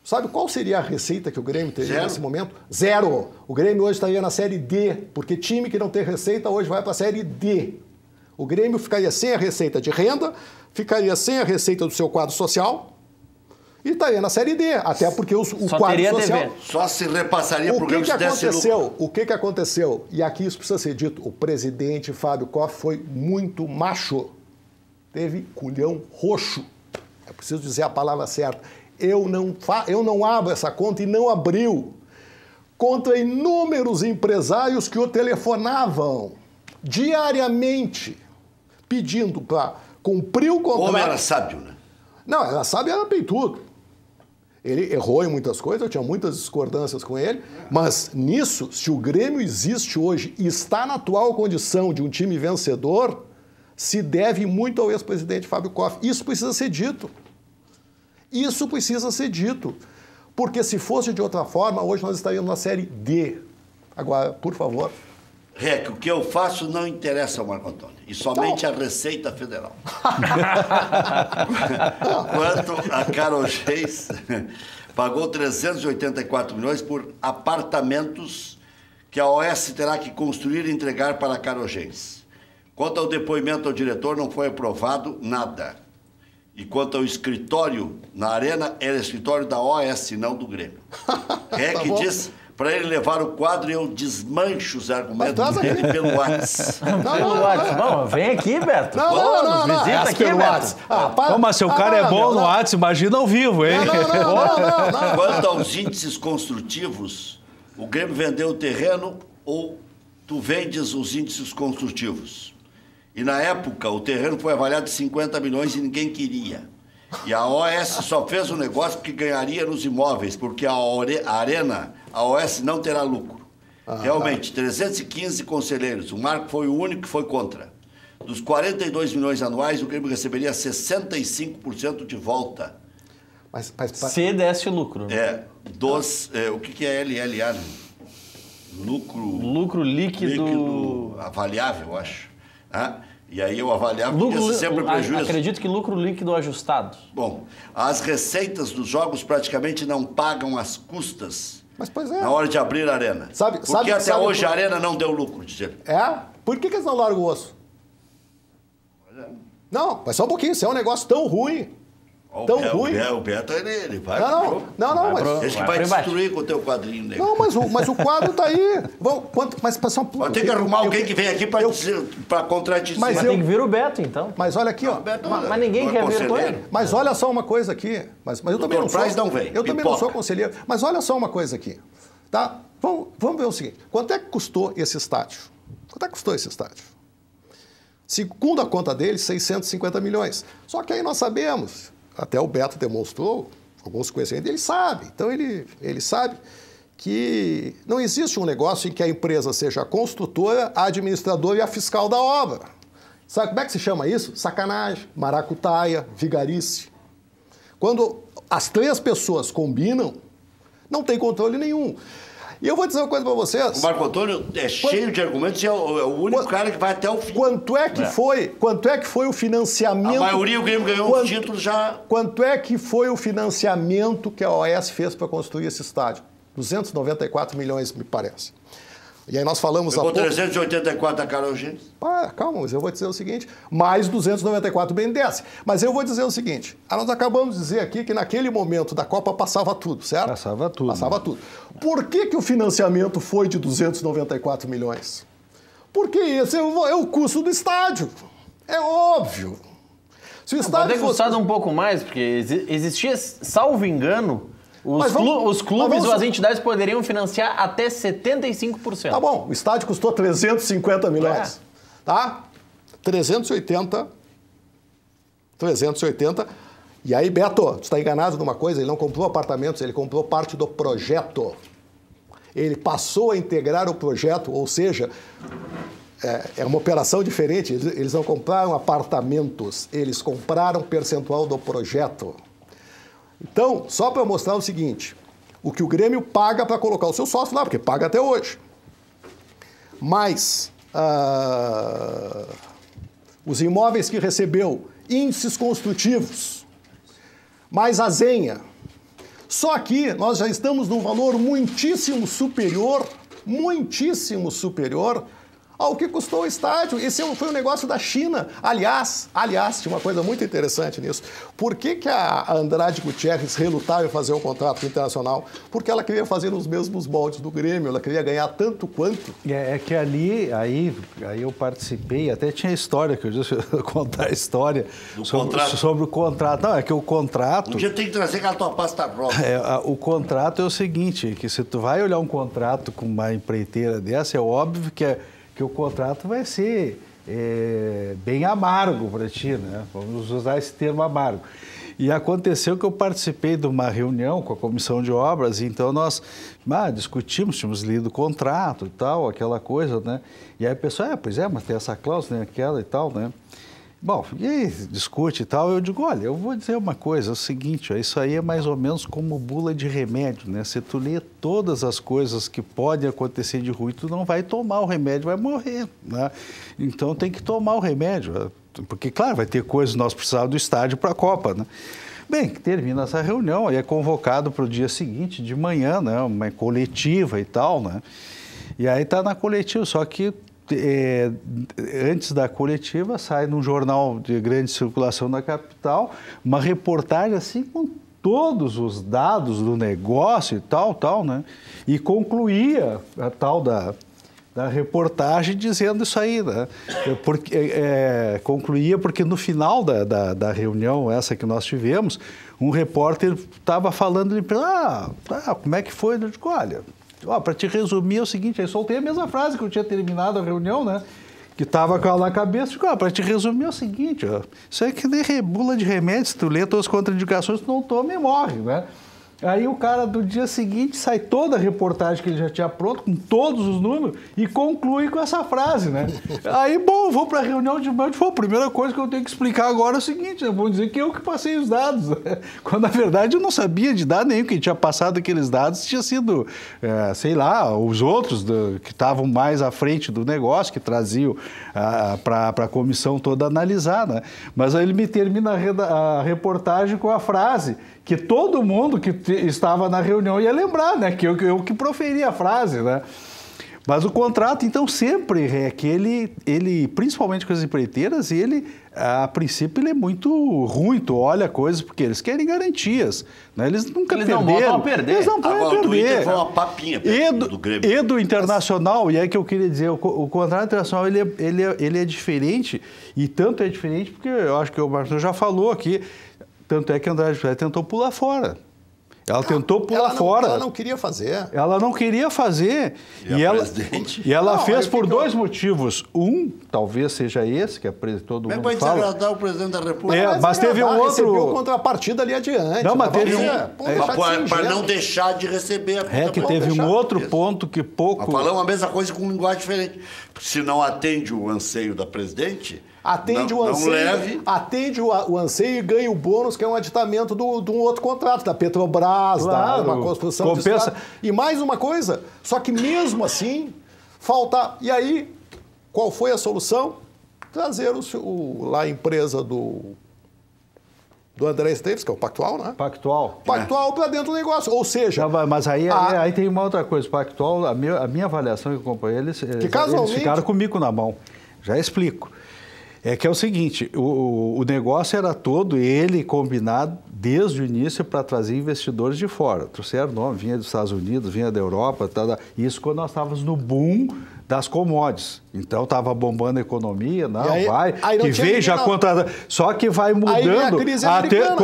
Sabe qual seria a receita que o Grêmio teria nesse momento? Zero. O Grêmio hoje estaria na Série D, porque time que não tem receita hoje vai para a Série D. O Grêmio ficaria sem a receita de renda, ficaria sem a receita do seu quadro social e estaria na Série D, até porque o quadro social... TV. Só se repassaria para o Grêmio se desse lucro. O que aconteceu? E aqui isso precisa ser dito. O presidente Fábio Koff foi muito macho. Teve culhão roxo. É preciso dizer a palavra certa. Eu não abro essa conta e não abriu. Contra inúmeros empresários que o telefonavam diariamente, pedindo para cumprir o contrato. O homem era sábio, né? Não, era sábio, era peitudo. Ele errou em muitas coisas, eu tinha muitas discordâncias com ele, mas nisso, se o Grêmio existe hoje e está na atual condição de um time vencedor, se deve muito ao ex-presidente Fábio Koff. Isso precisa ser dito. Isso precisa ser dito. Porque se fosse de outra forma, hoje nós estaríamos na Série D. Agora, por favor. Rec, o que eu faço não interessa ao Marco Antônio. E somente a Receita Federal. Quanto a Carojens pagou 384 milhões por apartamentos que a OAS terá que construir e entregar para a Carojens. Quanto ao depoimento ao diretor, não foi aprovado nada. E quanto ao escritório na Arena, era escritório da OAS, não do Grêmio. Rec tá diz para ele levar o quadro e eu desmancho os argumentos dele pelo WhatsApp. Pelo WhatsApp. Bom, vem aqui, Beto. Não. Visita aqui, Beto. Mas se o cara é bom no WhatsApp, imagina ao vivo, hein? Não. Quanto aos índices construtivos, o Grêmio vendeu o terreno ou tu vendes os índices construtivos? E na época, o terreno foi avaliado de 50 milhões e ninguém queria. E a OAS só fez o negócio porque ganharia nos imóveis, porque a Arena, a OAS não terá lucro. Realmente, 315 conselheiros. O Marco foi o único que foi contra. Dos 42 milhões anuais, o Grêmio receberia 65% de volta. Mas se desse lucro. Né? O que é LLA? Lucro líquido avaliável, eu acho. E aí eu avaliava porque sempre prejuízo. Acredito que lucro líquido ajustado. Bom, as receitas dos jogos praticamente não pagam as custas na hora de abrir a arena. Porque até hoje a arena não deu lucro, dizer. Por que eles não largam o osso? Não, mas só um pouquinho, isso é um negócio tão ruim. Ruim. O Beto, ele vai... Não, mas... Ele que vai destruir com o teu quadrinho dele. Não, mas o quadro está aí. Mas tem que arrumar alguém que vem aqui para contradizer. Mas tem que vir o Beto, então. Mas olha aqui, ó. Mas ninguém quer vir com ele. Mas olha só uma coisa aqui. Mas eu também não sou... não vem. Eu também não sou conselheiro. Mas olha só uma coisa aqui. Tá? Vamos ver o seguinte. Quanto é que custou esse estádio? Quanto é que custou esse estádio? Segundo a conta dele, 650 milhões. Só que aí nós sabemos... Até o Beto demonstrou, alguns conhecimentos, ele sabe. Então, ele sabe que não existe um negócio em que a empresa seja a construtora, a administradora e a fiscal da obra. Sabe como é que se chama isso? Sacanagem, maracutaia, vigarice. Quando as três pessoas combinam, não tem controle nenhum. E eu vou dizer uma coisa para vocês. O Marco Antônio é cheio de argumentos e é o único cara que vai até o fim. Quanto é que foi o financiamento... A maioria o Grêmio ganhou um título já... Quanto é que foi o financiamento que a OAS fez para construir esse estádio? 294 milhões, me parece. E aí nós falamos... Pegou 384 da Carojens. Calma, mas eu vou dizer o seguinte, mais 294 BNDES. Mas eu vou dizer o seguinte, nós acabamos de dizer aqui que naquele momento da Copa passava tudo, certo? Passava tudo. Passava tudo. Por que o financiamento foi de 294 milhões? Porque esse é o custo do estádio. É óbvio. Se o estádio pode ter custado um pouco mais, porque existia, salvo engano... Os clubes ou as entidades poderiam financiar até 75%. Tá bom, o estádio custou 350 milhões. Tá? 380. E aí, Beto, tu está enganado numa coisa, ele não comprou apartamentos, ele comprou parte do projeto. Ele passou a integrar o projeto, ou seja, é uma operação diferente. Eles não compraram apartamentos, eles compraram percentual do projeto. Então, só para mostrar o seguinte, o que o Grêmio paga para colocar o seu sócio lá, porque paga até hoje. Mas os imóveis que recebeu, índices construtivos, mais a zenha. Só que nós já estamos num valor muitíssimo superior ao que custou o estádio. Esse foi um negócio da China. Aliás, tinha uma coisa muito interessante nisso. Por que a Andrade Gutierrez relutava em fazer um contrato internacional? Porque ela queria fazer nos mesmos moldes do Grêmio, ela queria ganhar tanto quanto. É que aí eu participei, até tinha história, que eu disse contar a história sobre o contrato. Não, é que o contrato... Um dia tem que trazer aquela tua pasta grossa. O contrato é o seguinte, que se tu vai olhar um contrato com uma empreiteira dessa, é óbvio que o contrato vai ser bem amargo para ti, né? Vamos usar esse termo amargo. E aconteceu que eu participei de uma reunião com a comissão de obras, e então nós discutimos, tínhamos lido o contrato e tal, aquela coisa, né? E aí a pessoa, pois é, mas tem essa cláusula, né, aquela e tal, né? Bom, e aí discute e tal, eu digo, olha, eu vou dizer uma coisa, é o seguinte, isso aí é mais ou menos como bula de remédio, né? Se tu lê todas as coisas que podem acontecer de ruim, tu não vai tomar o remédio, vai morrer, né? Então tem que tomar o remédio, porque, claro, vai ter coisas, nós precisamos do estádio para a Copa, né? Bem, termina essa reunião, aí é convocado para o dia seguinte, de manhã, né? Uma coletiva e tal, né? E aí tá na coletiva, só que antes da coletiva, sai num jornal de grande circulação da capital, uma reportagem assim com todos os dados do negócio e tal, né? E concluía a tal da reportagem dizendo isso aí, né? Concluía porque no final da reunião, essa que nós tivemos, um repórter estava falando, como é que foi? Eu digo, olha... para te resumir é o seguinte, aí soltei a mesma frase que eu tinha terminado a reunião, né? Que estava com ela na cabeça, para te resumir é o seguinte, isso é que nem bula de remédio, se tu lê todas as contraindicações, tu não toma e morre, né? Aí o cara do dia seguinte sai toda a reportagem que ele já tinha pronto, com todos os números, e conclui com essa frase, né? Aí, bom, vou para a reunião de manhã, a primeira coisa que eu tenho que explicar agora é o seguinte, né? Vão dizer que eu que passei os dados, né? Quando na verdade eu não sabia de dado nenhum, quem tinha passado aqueles dados tinha sido, sei lá, os outros que estavam mais à frente do negócio, que traziam para a comissão toda analisar, né? Mas aí ele me termina a reportagem com a frase que todo mundo que estava na reunião ia lembrar, né? Que eu que proferi a frase, né? Mas o contrato, então, sempre é que ele, principalmente com as empreiteiras, a princípio, ele é muito ruim. Tu olha coisas, porque eles querem garantias, né? Eles nunca perderam. Não vão perder. Eles não podem perder. Do Inter foi uma papinha do Grêmio. E do Internacional, e é que eu queria dizer, o contrato internacional, ele é diferente, e tanto é diferente, porque eu acho que o Marcos já falou aqui, tanto é que a Andrade tentou pular fora. Ela tentou pular fora. Ela não queria fazer. Ela não queria fazer. E ela fez por dois motivos. Um, talvez seja esse, que todo mundo fala. Vai desagradar o presidente da República. Mas teve um outro... Recebeu contrapartida ali adiante. Não, mas teve para não deixar de receber a contrapartida. Que teve um outro ponto que pouco... Falamos a mesma coisa com linguagem diferente. Se não atende o anseio da presidente... Atende o anseio e ganha o bônus, que é um aditamento de um outro contrato, da Petrobras, da uma construção de estrada. E mais uma coisa, só que mesmo assim, falta... E aí, qual foi a solução? Trazer lá a empresa do André Esteves, que é o Pactual, né? Pactual para dentro do negócio. Ou seja... Não, mas aí tem uma outra coisa. Pactual, a minha avaliação que eu acompanhei, eles ficaram com o mico na mão. Já explico. É que é o seguinte, o negócio era todo ele combinado desde o início para trazer investidores de fora. Trouxeram nome, vinha dos Estados Unidos, vinha da Europa, isso quando nós estávamos no boom das commodities. Então estava bombando a economia, que veio já contra... Só que vai mudando. Aí vem a crise americana.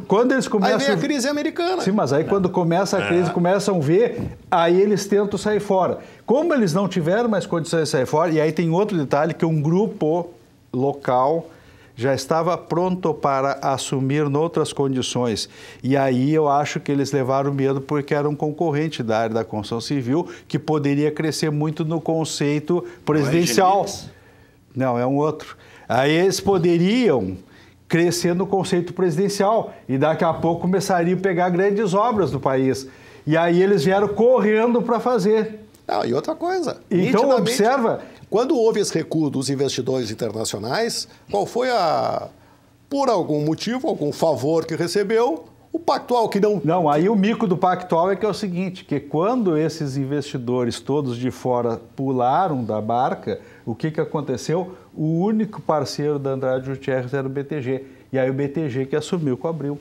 Quando eles começam... Aí vem a crise americana. Sim, mas aí quando começa a crise, começam a ver, aí eles tentam sair fora. Como eles não tiveram mais condições de sair fora, e aí tem outro detalhe, que um grupo local já estava pronto para assumir noutras condições. E aí eu acho que eles levaram medo porque era um concorrente da área da construção civil que poderia crescer muito no conceito presidencial. Não, é um outro. Aí eles poderiam crescer no conceito presidencial e daqui a pouco começariam a pegar grandes obras no país. E aí eles vieram correndo para fazer. Não, e outra coisa. Então observa... Quando houve esse recuo dos investidores internacionais, qual foi por algum motivo, algum favor que recebeu, o Pactual que não... Não, aí o mico do Pactual é que é o seguinte, que quando esses investidores todos de fora pularam da barca, o que aconteceu? O único parceiro da Andrade Gutierrez era o BTG. E aí o BTG que assumiu com o Abril.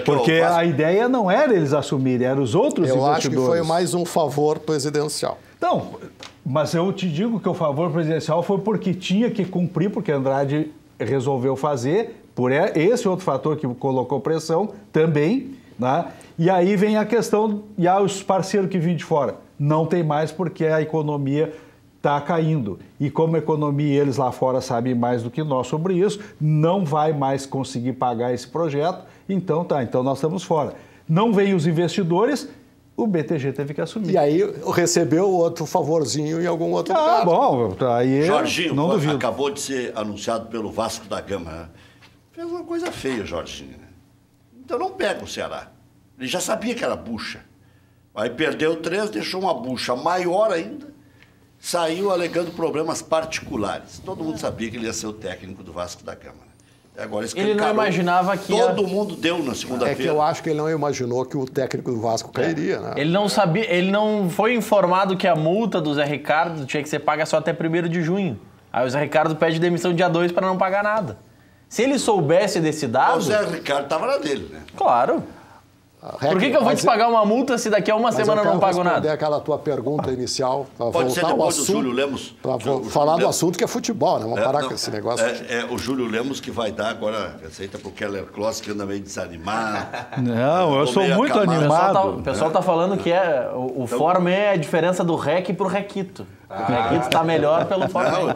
Porque a ideia não era eles assumirem, eram os outros investidores. Eu acho que foi mais um favor presidencial. Não, mas eu te digo que o favor presidencial foi porque tinha que cumprir, porque a Andrade resolveu fazer, por esse outro fator que colocou pressão também, né? E aí vem a questão, e os parceiros que vinham de fora? Não tem mais porque a economia está caindo. E como a economia, eles lá fora sabem mais do que nós sobre isso, não vai mais conseguir pagar esse projeto, então nós estamos fora. Não vêm os investidores... O BTG teve que assumir. E aí recebeu outro favorzinho em algum outro lugar. Bom, aí Jorginho, não duvido. Acabou de ser anunciado pelo Vasco da Gama. Né? Fez uma coisa feia, Jorginho. Né? Então não pega o Ceará. Ele já sabia que era bucha. Aí perdeu 3, deixou uma bucha maior ainda. Saiu alegando problemas particulares. Todo mundo sabia que ele ia ser o técnico do Vasco da Gama. Né? Agora, ele não imaginava que... Todo mundo deu na segunda-feira. É que eu acho que ele não imaginou que o técnico do Vasco cairia, né? Ele não sabia, ele não foi informado que a multa do Zé Ricardo tinha que ser paga só até 1º de junho. Aí o Zé Ricardo pede demissão dia 2 para não pagar nada. Se ele soubesse desse dado... O Zé Ricardo estava na dele, né? Claro. Por que eu vou te pagar uma multa se daqui a uma semana eu não pago nada? Aquela tua pergunta inicial, para Pode voltar ser ao depois assunto, do Júlio Lemos. Para falar do assunto que é futebol, né? Vamos parar com esse negócio. O Júlio Lemos que vai dar agora receita para o Keller Kloss, que anda meio desanimado. Não, eu sou muito animado. O pessoal está falando que o Formen é a diferença do REC para o Requito. O Requito está melhor pelo Formen. Não, eu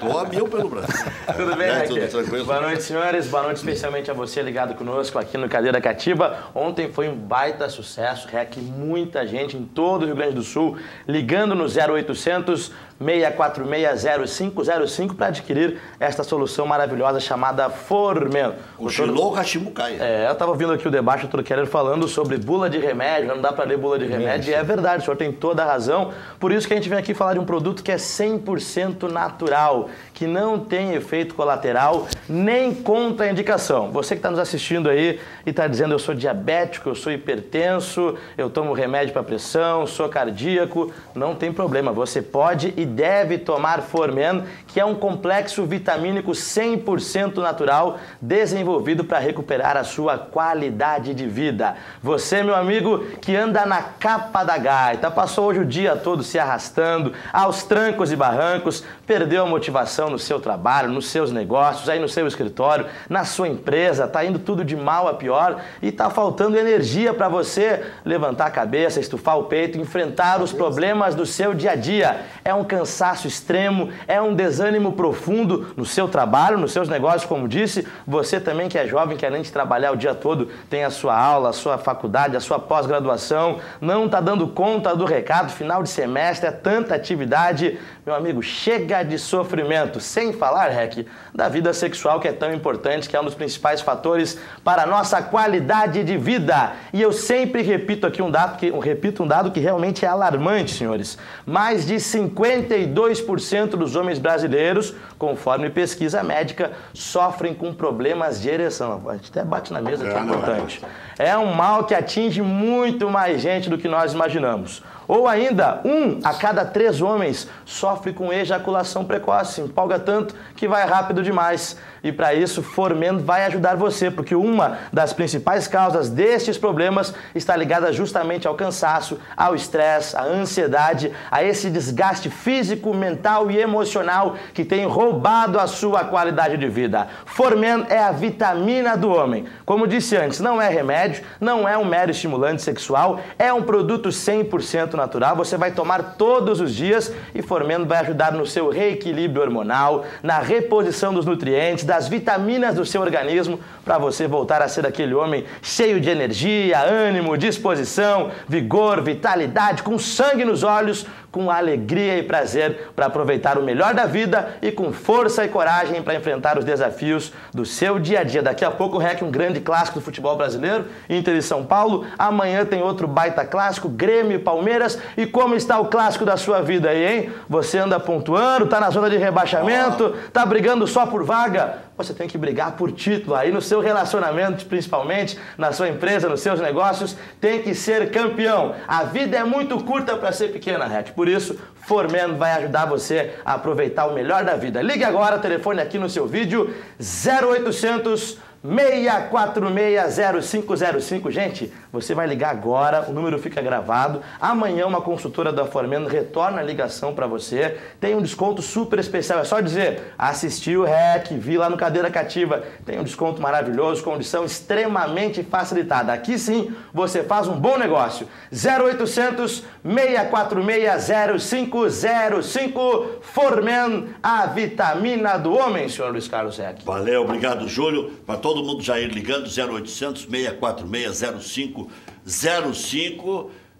tô a mil pelo Brasil. Tudo bem, Reque? Boa noite, senhores. Boa noite especialmente a você ligado conosco aqui no Cadeira Cativa. Ontem foi um baita sucesso, Reque. Muita gente em todo o Rio Grande do Sul ligando no 0800 646-0505 para adquirir esta solução maravilhosa chamada Formen. O Gilô Rachimucaia. Eu estava ouvindo aqui o debate, o Dr. Keller falando sobre bula de remédio, não dá para ler bula de remédio, e é verdade, o senhor tem toda a razão. Por isso que a gente vem aqui falar de um produto que é 100% natural, que não tem efeito colateral, nem contraindicação. Você que está nos assistindo aí e está dizendo eu sou diabético, eu sou hipertenso, eu tomo remédio para pressão, sou cardíaco, não tem problema, você pode e deve tomar Formen, que é um complexo vitamínico 100% natural, desenvolvido para recuperar a sua qualidade de vida. Você, meu amigo, que anda na capa da gaita, passou hoje o dia todo se arrastando, aos trancos e barrancos, perdeu a motivação no seu trabalho, nos seus negócios, aí no seu escritório, na sua empresa, tá indo tudo de mal a pior e tá faltando energia para você levantar a cabeça, estufar o peito, enfrentar os problemas do seu dia a dia. É um cansaço extremo, é um desânimo profundo no seu trabalho, nos seus negócios, como disse. Você também que é jovem, que além de trabalhar o dia todo, tem a sua aula, a sua faculdade, a sua pós-graduação, não está dando conta do recado, final de semestre, é tanta atividade. Meu amigo, chega de sofrimento. Sem falar, Rec, da vida sexual, que é tão importante, que é um dos principais fatores para a nossa qualidade de vida. E eu sempre repito aqui um dado que realmente é alarmante, senhores. Mais de 52% dos homens brasileiros, conforme pesquisa médica, sofrem com problemas de ereção. A gente até bate na mesa, que é importante. É um mal que atinge muito mais gente do que nós imaginamos. Ou ainda, 1 a cada 3 homens sofre com ejaculação precoce, empolga tanto que vai rápido demais. E para isso, Formen vai ajudar você, porque uma das principais causas destes problemas está ligada justamente ao cansaço, ao estresse, à ansiedade, a esse desgaste físico, mental e emocional que tem roubado a sua qualidade de vida. Formen é a vitamina do homem. Como disse antes, não é remédio, não é um mero estimulante sexual, é um produto 100% natural. Você vai tomar todos os dias e Formen vai ajudar no seu reequilíbrio hormonal, na reposição dos nutrientes, das vitaminas do seu organismo, para você voltar a ser aquele homem cheio de energia, ânimo, disposição, vigor, vitalidade, com sangue nos olhos, com alegria e prazer para aproveitar o melhor da vida e com força e coragem para enfrentar os desafios do seu dia a dia. Daqui a pouco o REC, um grande clássico do futebol brasileiro, Inter e São Paulo. Amanhã tem outro baita clássico, Grêmio e Palmeiras. E como está o clássico da sua vida aí, hein? Você anda pontuando, tá na zona de rebaixamento, tá brigando só por vaga? Você tem que brigar por título aí no seu relacionamento, principalmente na sua empresa, nos seus negócios, tem que ser campeão. A vida é muito curta para ser pequena, REC. Por isso, Formen vai ajudar você a aproveitar o melhor da vida. Ligue agora, telefone aqui no seu vídeo, 0800 646-0505. Gente, você vai ligar agora, o número fica gravado. Amanhã uma consultora da Formen retorna a ligação para você. Tem um desconto super especial. É só dizer, assisti o REC, vi lá no Cadeira Cativa. Tem um desconto maravilhoso, condição extremamente facilitada. Aqui sim, você faz um bom negócio. 0800 646-0505. Formen, a vitamina do homem, senhor Luiz Carlos REC. Valeu, obrigado, Júlio. Para todo mundo já ir ligando, 0800 646-0505.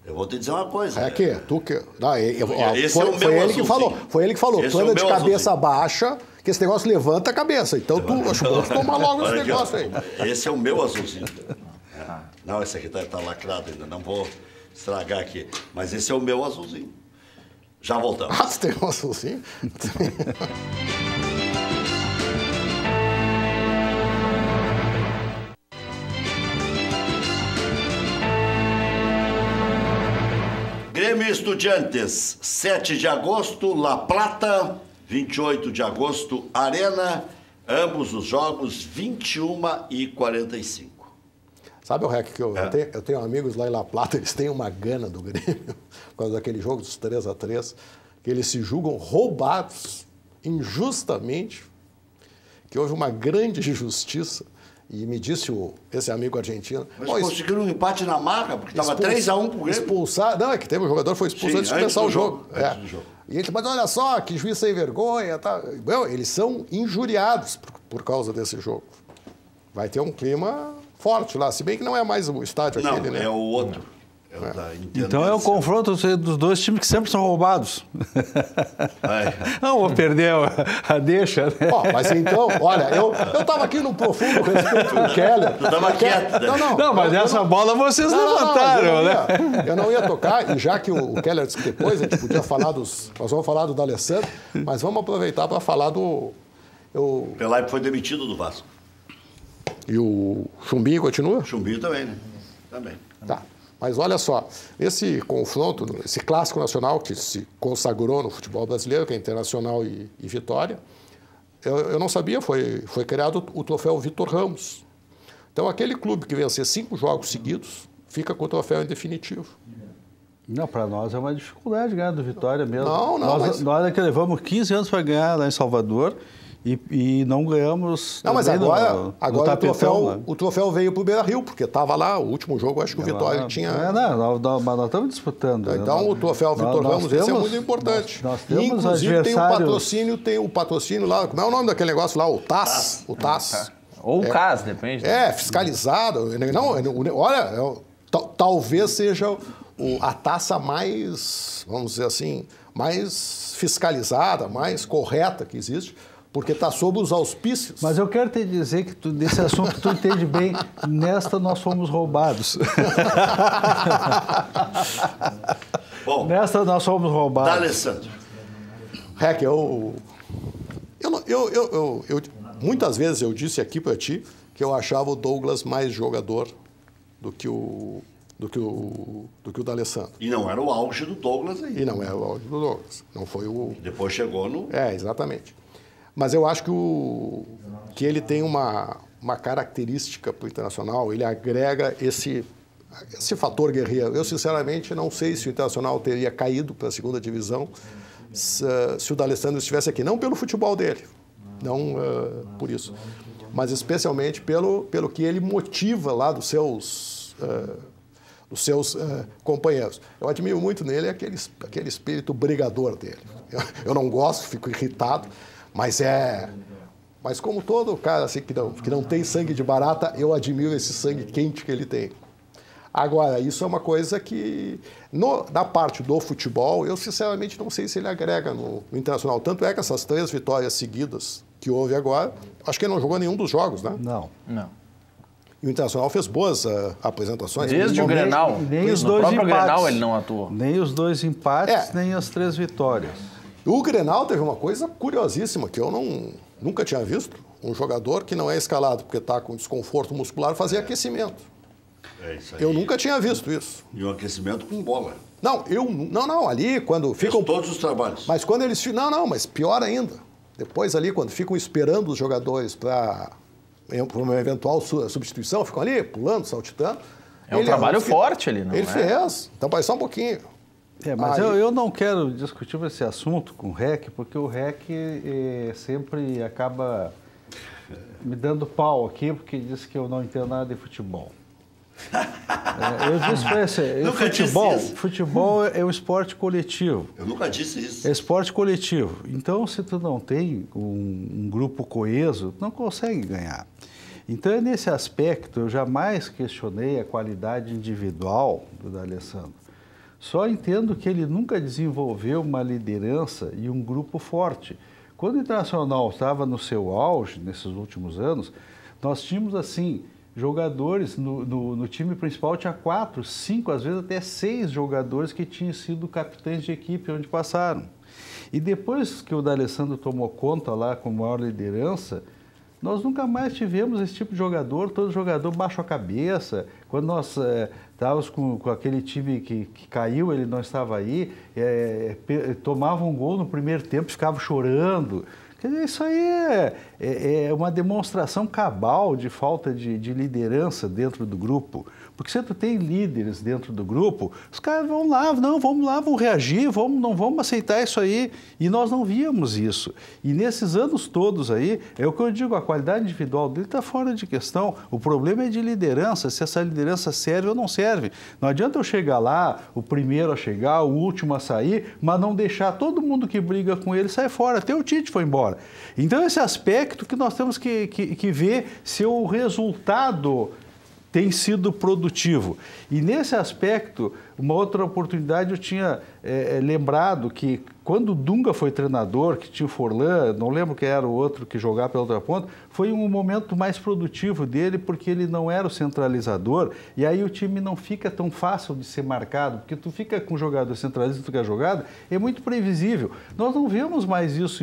Eu vou te dizer uma coisa. É que tu que... Não, Foi ele que falou. Foi ele que falou. Tu anda de cabeça baixa, que esse negócio levanta a cabeça. Então tu acho bom tomar logo esse negócio aí. Esse é o meu azulzinho. Não, esse aqui tá lacrado ainda. Não vou estragar aqui. Mas esse é o meu azulzinho. Já voltamos. Ah, tu tem um azulzinho? Grêmio Estudiantes, 7 de agosto, La Plata, 28 de agosto, Arena, ambos os jogos, 21h45. Sabe o REC que eu tenho amigos lá em La Plata, eles têm uma gana do Grêmio, por causa daquele jogo dos 3-3, que eles se julgam roubados injustamente, que houve uma grande injustiça. E me disse esse amigo argentino... Mas conseguiram um empate na marca, porque estava 3-1 pro Grêmio. Expulsar... Não, é que teve um jogador que foi expulso antes de começar o jogo. Antes do jogo. E ele, mas olha só, que juiz sem vergonha. Tá. Bom, eles são injuriados por causa desse jogo. Vai ter um clima forte lá, se bem que não é mais o estádio aquele, né? Não, é o outro. Então é o confronto dos dois times que sempre são roubados. Não, vou perder a deixa, né? Mas então, olha, eu estava aqui no profundo respeito do Keller. Tu estava quieto. Não, mas essa bola vocês levantaram, né? Eu não ia tocar, e já que o Keller disse que depois a gente podia falar nós vamos falar do D'Alessandro, mas vamos aproveitar para falar do... O Pelaipe foi demitido do Vasco. E o Chumbinho continua? O Chumbinho também, né? Também. Tá. Mas olha só, esse confronto, esse clássico nacional que se consagrou no futebol brasileiro, que é Internacional e Vitória, eu não sabia, foi criado o troféu Vitor Ramos. Então, aquele clube que vencer 5 jogos seguidos, fica com o troféu em definitivo. Não, para nós é uma dificuldade ganhar do Vitória mesmo. Nós é que levamos 15 anos para ganhar lá em Salvador. E não ganhamos... Não, mas agora o troféu veio para o Beira-Rio, porque estava lá, o último jogo, acho que o Vitória tinha... Mas nós estamos disputando. Então, o troféu Vitor Ramos, esse é muito importante. Nós temos inclusive, tem o patrocínio lá, como é o nome daquele negócio lá? O TAS. O TAS. Ou o CAS, depende. Fiscalizado. Não, olha, talvez seja a taça mais, vamos dizer assim, mais fiscalizada, mais correta que existe, porque está sob os auspícios. Mas eu quero te dizer que desse assunto tu entende bem. Nesta nós fomos roubados. Bom, nesta nós fomos roubados. D'Alessandro. REC, muitas vezes eu disse aqui para ti que eu achava o Douglas mais jogador do que o D'Alessandro. E não era o auge do Douglas aí. E não era o auge do Douglas. Não foi o... Depois chegou no... Exatamente. Mas eu acho que ele tem uma característica para o Internacional, ele agrega esse fator guerreiro. Eu, sinceramente, não sei se o Internacional teria caído para a segunda divisão se o D'Alessandro estivesse aqui. Não pelo futebol dele, Não por isso, mas especialmente pelo que ele motiva lá dos seus companheiros. Eu admiro muito nele aquele espírito brigador dele. Eu não gosto, fico irritado, mas como todo cara assim, que não tem sangue de barata, eu admiro esse sangue quente que ele tem. Agora, isso é uma coisa que, na parte do futebol, eu sinceramente não sei se ele agrega no Internacional. Tanto é que essas 3 vitórias seguidas que houve agora, acho que ele não jogou nenhum dos jogos, né? Não. E o Internacional fez boas apresentações. Desde o Grenal. Nem os 2 empates. No próprio Grenal ele não atuou. Nem os 2 empates, nem as 3 vitórias. O Grenal teve uma coisa curiosíssima que eu nunca tinha visto. Um jogador que não é escalado porque está com desconforto muscular fazer aquecimento. É isso aí. Eu nunca tinha visto isso. E um aquecimento com bola. Não, ali quando ficam... todos os trabalhos. Mas quando eles... mas pior ainda. Depois ali, quando ficam esperando os jogadores para uma eventual substituição, ficam ali pulando, saltitando. É um trabalho forte ali, não é? Ele fez. Então, vai só um pouquinho. Mas eu não quero discutir esse assunto com o REC, porque o REC sempre acaba me dando pau aqui, porque diz que eu não entendo nada de futebol. Eu disse para ele, futebol é um esporte coletivo. Eu nunca disse isso. É esporte coletivo. Então, se tu não tem um grupo coeso, tu não consegue ganhar. Então, nesse aspecto, eu jamais questionei a qualidade individual do D'Alessandro. Só entendo que ele nunca desenvolveu uma liderança e um grupo forte. Quando o Internacional estava no seu auge, nesses últimos anos, nós tínhamos, assim, jogadores, no time principal tinha 4, 5, às vezes até 6 jogadores que tinham sido capitães de equipe onde passaram. E depois que o D'Alessandro tomou conta lá com maior liderança, nós nunca mais tivemos esse tipo de jogador, todo jogador baixo a cabeça. Quando nós estávamos com aquele time que caiu, ele não estava aí, tomava um gol no primeiro tempo, ficava chorando. Quer dizer, isso aí é uma demonstração cabal de falta de liderança dentro do grupo. Porque se tu tem líderes dentro do grupo, os caras vão lá, vão reagir, não vamos aceitar isso aí. E nós não víamos isso. E nesses anos todos aí, é o que eu digo, a qualidade individual dele está fora de questão. O problema é de liderança, se essa liderança serve ou não serve. Não adianta eu chegar lá, o primeiro a chegar, o último a sair, mas não deixar todo mundo que briga com ele sair fora. Até o Tite foi embora. Então, esse aspecto que nós temos que ver se o resultado tem sido produtivo. E nesse aspecto, uma outra oportunidade eu tinha lembrado que quando o Dunga foi treinador, que tinha o Forlan, não lembro quem era o outro que jogava pela outra ponta, foi um momento mais produtivo dele porque ele não era o centralizador e aí o time não fica tão fácil de ser marcado, porque tu fica com o jogador centralizado, tu quer jogada, é muito previsível. Nós não vemos mais isso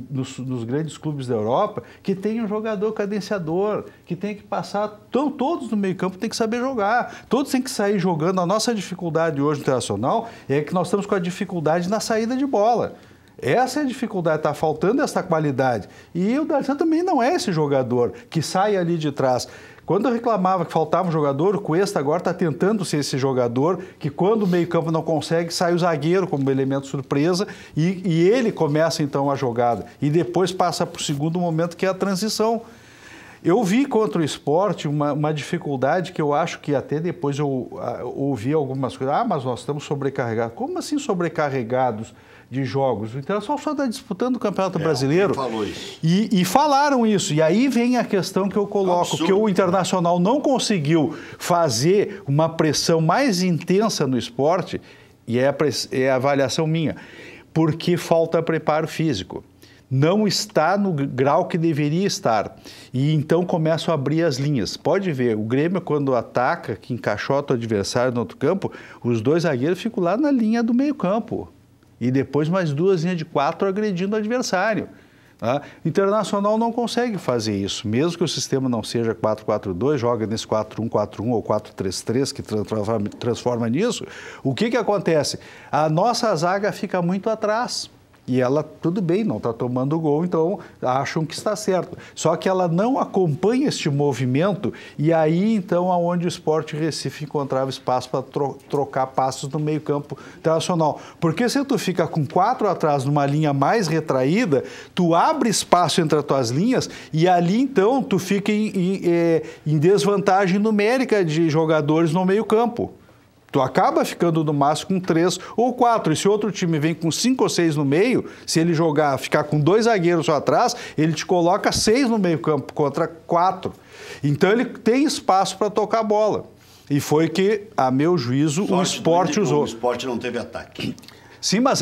nos grandes clubes da Europa, que tem um jogador cadenciador, que tem que passar, então, todos no meio campo têm que saber jogar, todos têm que sair jogando. A nossa dificuldade hoje no Internacional é que nós estamos com a dificuldade na saída de bola. Essa é a dificuldade, está faltando essa qualidade. E o D'Alessandro também não é esse jogador que sai ali de trás. Quando eu reclamava que faltava um jogador, o Cuesta agora está tentando ser esse jogador que quando o meio-campo não consegue, sai o zagueiro como elemento surpresa e ele começa então a jogada. E depois passa para o segundo momento, que é a transição. Eu vi contra o Sport uma dificuldade que eu acho que até depois eu ouvi algumas coisas. Mas nós estamos sobrecarregados. Como assim sobrecarregados de jogos? O Internacional só está disputando o Campeonato Brasileiro. Falou isso. E falaram isso. E aí vem a questão que eu coloco, que o Internacional não conseguiu fazer uma pressão mais intensa no esporte, e é a avaliação minha, porque falta preparo físico. Não está no grau que deveria estar. E então começam a abrir as linhas. Pode ver, o Grêmio quando ataca, que encaixota o adversário no outro campo, os 2 zagueiros ficam lá na linha do meio campo. E depois mais 2 linhas de 4 agredindo o adversário. Tá? Internacional não consegue fazer isso. Mesmo que o sistema não seja 4-4-2, joga nesse 4-1-4-1 ou 4-3-3, que transforma nisso. O que acontece? A nossa zaga fica muito atrás. E ela, tudo bem, não está tomando gol, então acham que está certo. Só que ela não acompanha este movimento e aí, então, aonde o Sport Recife encontrava espaço para trocar passos no meio-campo internacional. Porque se tu fica com 4 atrás numa linha mais retraída, tu abre espaço entre as tuas linhas e ali, então, tu fica em desvantagem numérica de jogadores no meio-campo. Tu acaba ficando no máximo com 3 ou 4. E se outro time vem com 5 ou 6 no meio, se ele ficar com 2 zagueiros só atrás, ele te coloca 6 no meio campo contra 4. Então ele tem espaço para tocar a bola. E foi que, a meu juízo, o Sport usou. O Sport não teve ataque. Sim, mas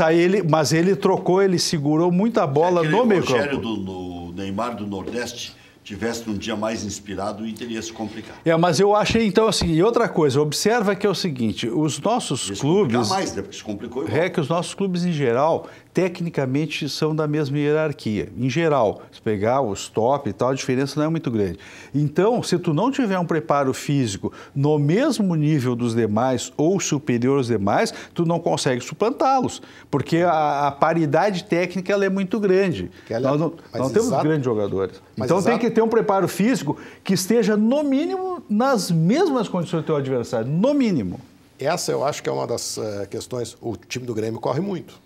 ele trocou, ele segurou muita bola no meio campo. Se do Neymar do Nordeste tivesse um dia mais inspirado, o Inter ia se complicar. Mas eu achei, então, assim, e outra coisa, observa que é o seguinte, os nossos clubes... mais, né? Porque se complicou igual. É que os nossos clubes, em geral, tecnicamente são da mesma hierarquia. Em geral, se pegar os top e tal, a diferença não é muito grande. Então, se tu não tiver um preparo físico no mesmo nível dos demais ou superior aos demais, tu não consegue suplantá-los, porque a paridade técnica ela é muito grande. Nós não temos grandes jogadores. Então tem que ter um preparo físico que esteja, no mínimo, nas mesmas condições do teu adversário, no mínimo. Essa eu acho que é uma das questões. O time do Grêmio corre muito.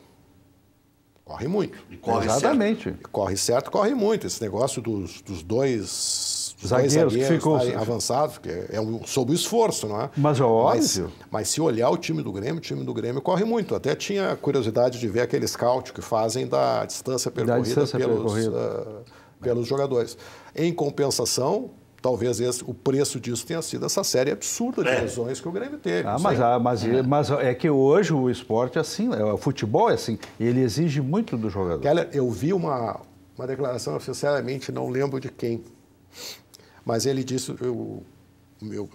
Corre muito. E corre exatamente. Certo. Corre certo, corre muito. Esse negócio dos dois zagueiros que ficam avançados, que sob o esforço, não é? Mas é óbvio. Mas se olhar o time do Grêmio corre muito. Até tinha curiosidade de ver aquele scout que fazem da distância percorrida pelos jogadores. Em compensação, talvez o preço disso tenha sido essa série absurda de lesões que o Grêmio teve. Mas é que hoje o esporte é assim, o futebol é assim, ele exige muito do jogador. Keller, eu vi uma declaração, eu sinceramente não lembro de quem, mas ele disse, eu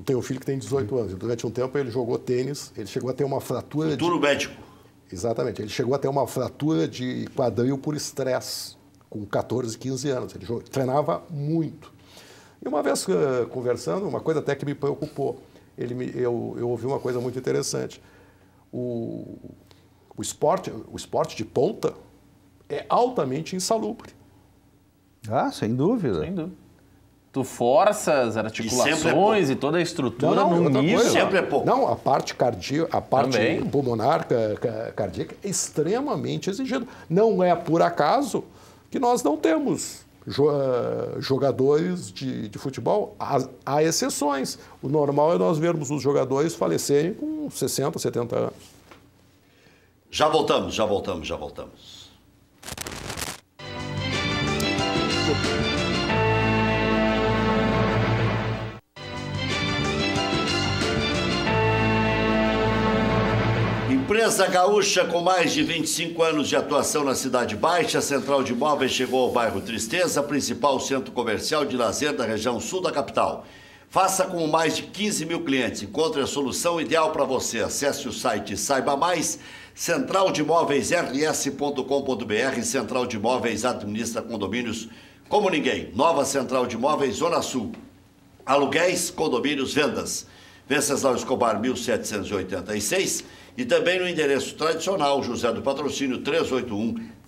tenho um filho que tem 18 anos, e durante um tempo ele jogou tênis, ele chegou a ter uma fratura Futuro médico. Exatamente, ele chegou a ter uma fratura de quadril por estresse, com 14, 15 anos, ele treinava muito. E uma vez conversando, uma coisa até que me preocupou, eu ouvi uma coisa muito interessante. O esporte de ponta é altamente insalubre. Sem dúvida. Sem dúvida. Tu força as articulações e toda a estrutura num nível. Sempre é pouco. Não, a parte cardíaca, a parte pulmonar cardíaca é extremamente exigida. Não é por acaso que nós não temos jogadores de futebol, há exceções. O normal é nós vermos os jogadores falecerem com 60, 70 anos. Já voltamos. Empresa gaúcha com mais de 25 anos de atuação na Cidade Baixa, a Central de Imóveis chegou ao bairro Tristeza, principal centro comercial de lazer da região sul da capital. Faça com mais de 15 mil clientes. Encontre a solução ideal para você. Acesse o site e saiba mais. centraldemóveisrs.com.br. Central de Imóveis administra condomínios como ninguém. Nova Central de Imóveis, Zona Sul. Aluguéis, condomínios, vendas. Venceslau Escobar, 1786. E também no endereço tradicional, José do Patrocínio,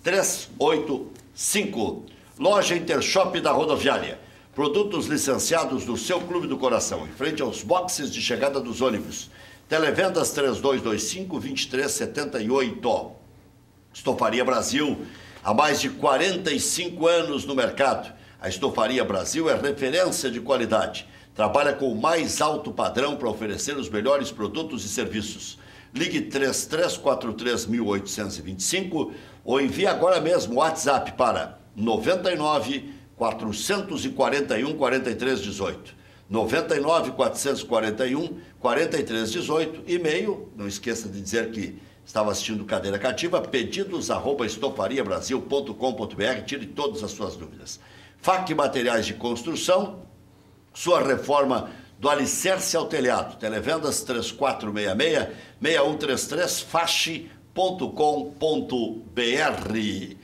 381-385. Loja Intershop da Rodoviária. Produtos licenciados do seu Clube do Coração, em frente aos boxes de chegada dos ônibus. Televendas 3225-2378. Estofaria Brasil, há mais de 45 anos no mercado. A Estofaria Brasil é referência de qualidade. Trabalha com o mais alto padrão para oferecer os melhores produtos e serviços. Ligue 3343-1825 ou envie agora mesmo o WhatsApp para 99-441-4318. 99-441-4318. E-mail, não esqueça de dizer que estava assistindo Cadeira Cativa, pedidos@estofariabrasil.com.br, tire todas as suas dúvidas. FAC Materiais de Construção, sua reforma do alicerce ao telhado. Televendas 3466-6133, fache.com.br.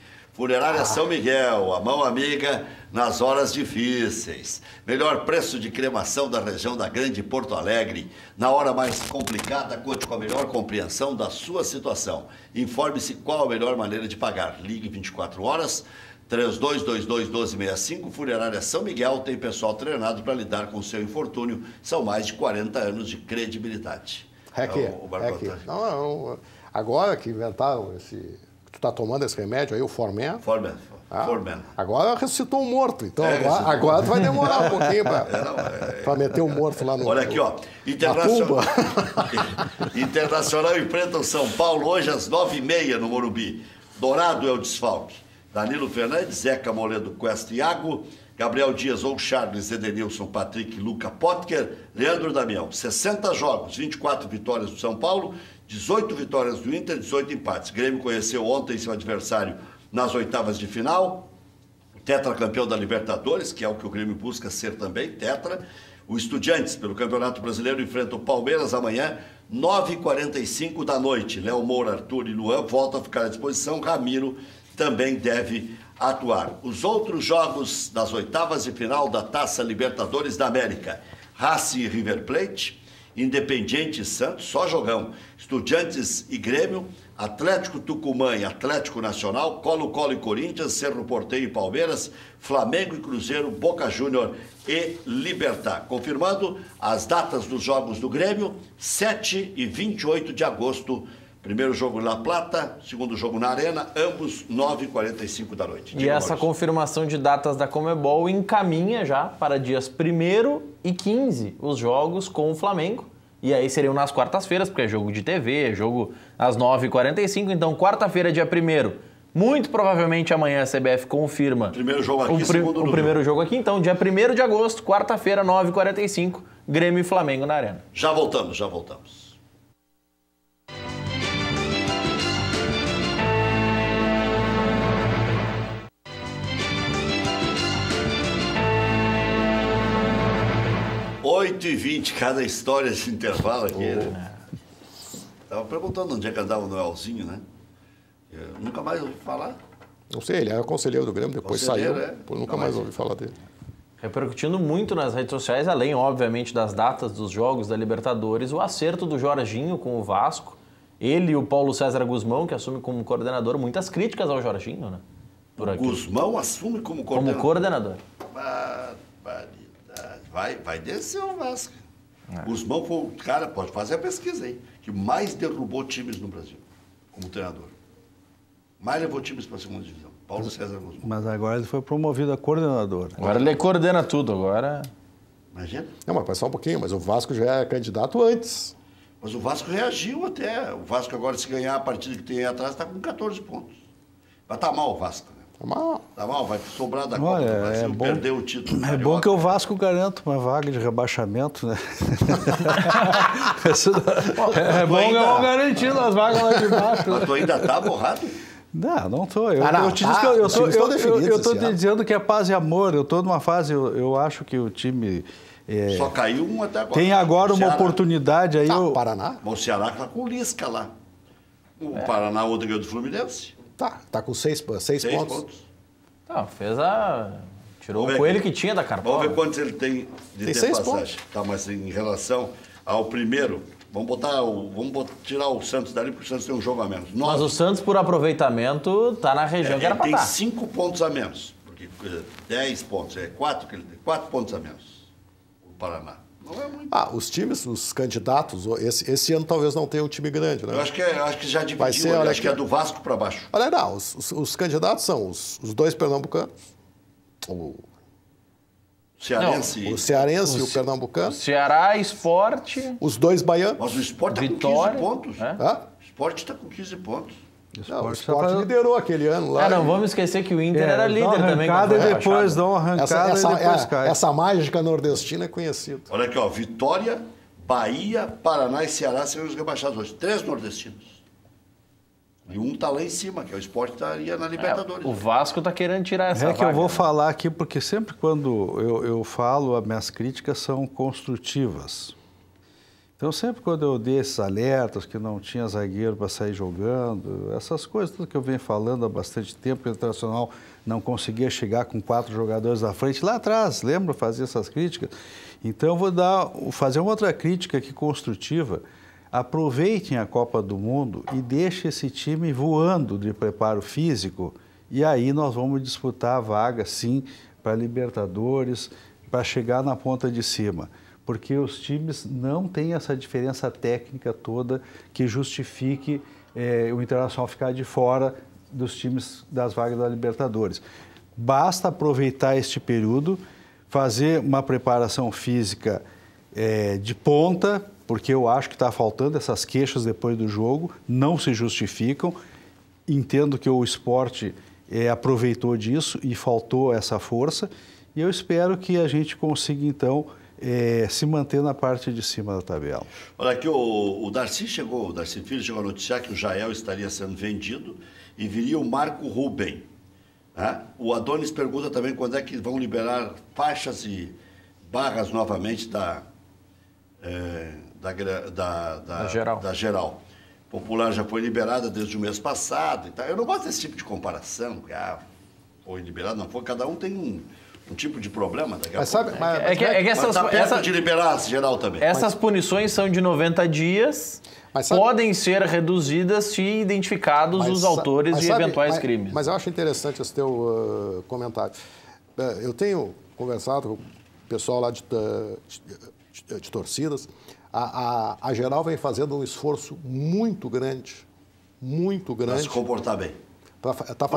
Funerária São Miguel, a mão amiga nas horas difíceis. Melhor preço de cremação da região da Grande Porto Alegre. Na hora mais complicada, conte com a melhor compreensão da sua situação. Informe-se qual a melhor maneira de pagar. Ligue 24 horas, 3222-1265. Funerária São Miguel tem pessoal treinado para lidar com o seu infortúnio. São mais de 40 anos de credibilidade. Não, agora que inventaram esse... Tu tá tomando esse remédio aí, o Formen? Formen. Agora ressuscitou um morto. Então agora vai demorar um pouquinho para meter um morto lá no... Olha aqui, ó. Internacional enfrenta o São Paulo hoje às 9h30 no Morumbi. Dourado é o desfalque. Danilo Fernandes, Zeca Moledo, Cuesta, Iago, Gabriel Dias ou Charles, Edenilson, Patrick, Luca Potker, Leandro Damião. 60 jogos, 24 vitórias do São Paulo, 18 vitórias do Inter, 18 empates. Grêmio conheceu ontem seu adversário nas oitavas de final, tetracampeão da Libertadores, que é o que o Grêmio busca ser também, tetra. O Estudiantes, pelo Campeonato Brasileiro, enfrenta o Palmeiras amanhã, 9h45 da noite. Léo Moura, Arthur e Luan voltam a ficar à disposição. Ramiro também deve atuar. Os outros jogos das oitavas de final da Taça Libertadores da América. Racing e River Plate, Independiente e Santos, só jogão. Estudiantes e Grêmio, Atlético Tucumã e Atlético Nacional, Colo-Colo e Corinthians, Cerro Porteño e Palmeiras, Flamengo e Cruzeiro, Boca Júnior e Libertad. Confirmando as datas dos jogos do Grêmio, 7 e 28 de agosto. Primeiro jogo na Plata, segundo jogo na Arena, ambos 9h45 da noite. E essa confirmação de datas da Conmebol encaminha já para dias 1º e 15 os jogos com o Flamengo. E aí seriam nas quartas-feiras, porque é jogo de TV, é jogo às 9h45. Então, quarta-feira, dia 1º, muito provavelmente amanhã a CBF confirma. Primeiro jogo aqui, segundo o primeiro jogo aqui. Então, dia 1º de agosto, quarta-feira, 9h45, Grêmio e Flamengo na Arena. Já voltamos. 8h20, cada história de intervalo aqui. Né? Estava perguntando onde é que andava o Noelzinho, né? Eu nunca mais ouvi falar. Não sei, ele era conselheiro do Grêmio, depois saiu. Nunca mais ouvi falar dele. Repercutindo muito nas redes sociais, além, obviamente, das datas dos jogos da Libertadores, o acerto do Jorginho com o Vasco. Ele e o Paulo César Guzmão, que assume como coordenador, muitas críticas ao Jorginho, né? Por aqui. Guzmão assume como coordenador? Como coordenador. Vai descer o Vasco. Guzmão foi o cara, pode fazer a pesquisa aí, que mais derrubou times no Brasil, como treinador. Mais levou times para a segunda divisão. Paulo César Guzmão. Mas agora ele foi promovido a coordenador. Agora ele coordena tudo, agora... Imagina. Não, mas só um pouquinho, mas o Vasco já é candidato antes. Mas o Vasco reagiu até. O Vasco agora, se ganhar a partida que tem aí atrás, está com 14 pontos. Vai estar mal o Vasco. Tá mal, vai sobrar da Copa do Brasil, perder o título. É bom que o Vasco garanta uma vaga de rebaixamento, né? É bom que eu vou garantindo as vagas lá de baixo. Mas tu ainda tá borrado? Não tô. Eu te disse eu tô te dizendo que é paz e amor. Eu tô numa fase, eu acho que o time... Só caiu um até agora. Tem agora uma oportunidade aí. O Paraná? O Ceará tá com o Lisca lá. O Paraná, o ganhou do Fluminense. Tá com 6 pontos. Tá, tirou o coelho que tinha da cartola. Vamos ver quantos ele tem de passagem. Tá, mas em relação ao primeiro, vamos tirar o Santos dali, porque o Santos tem um jogo a menos. Mas o Santos, por aproveitamento, tá na região que era para dar. Tem 5 pontos a menos, porque 10 pontos, 4 pontos a menos. O Paraná. Não é muito. Os times, os candidatos, esse ano talvez não tenha um time grande, né? Eu acho que já dividiu, acho que é do Vasco para baixo. Olha, não, os candidatos são os 2 pernambucanos, o Cearense e o pernambucano. O Ceará, Sport. Os 2 baianos. Mas o Sport está com 15 pontos. O Sport está com 15 pontos. O Sport liderou aquele ano lá. Não vamos esquecer que o Inter era líder também. E depois dá uma arrancada e depois cai. Essa mágica nordestina é conhecida. Olha aqui, ó, Vitória, Bahia, Paraná e Ceará serão os rebaixados hoje. 3 nordestinos. E um tá lá em cima, que é o Sport estaria na Libertadores. O Vasco tá querendo tirar essa vaga. Que eu vou falar aqui, porque sempre quando eu falo, as minhas críticas são construtivas. Então, sempre quando eu dei esses alertas, que não tinha zagueiro para sair jogando, essas coisas tudo que eu venho falando há bastante tempo, que o Internacional não conseguia chegar com 4 jogadores à frente, lá atrás, lembra? Fazia essas críticas. Então, eu vou fazer uma outra crítica aqui construtiva. Aproveitem a Copa do Mundo e deixem esse time voando de preparo físico, e aí nós vamos disputar a vaga, sim, para Libertadores, para chegar na ponta de cima. Porque os times não têm essa diferença técnica toda que justifique o Internacional ficar de fora dos times das vagas da Libertadores. Basta aproveitar este período, fazer uma preparação física de ponta, porque eu acho que está faltando essas queixas depois do jogo, não se justificam. Entendo que o esporte aproveitou disso e faltou essa força, e eu espero que a gente consiga, então, se manter na parte de cima da tabela. Olha aqui, o Darcy Filho chegou a noticiar que o Jael estaria sendo vendido e viria o Marco Ruben. Né? O Adonis pergunta também quando é que vão liberar faixas e barras novamente da Geral. Popular já foi liberada desde o mês passado e tal. Eu não gosto desse tipo de comparação, que foi liberado, não foi, cada um tem um tipo de problema. Mas está perto de liberar a Geral também. Essas punições são de 90 dias, podem ser reduzidas se identificados os autores de eventuais crimes. Mas eu acho interessante esse teu comentário. Eu tenho conversado com o pessoal lá de torcidas. A Geral vem fazendo um esforço muito grande. Para se comportar bem.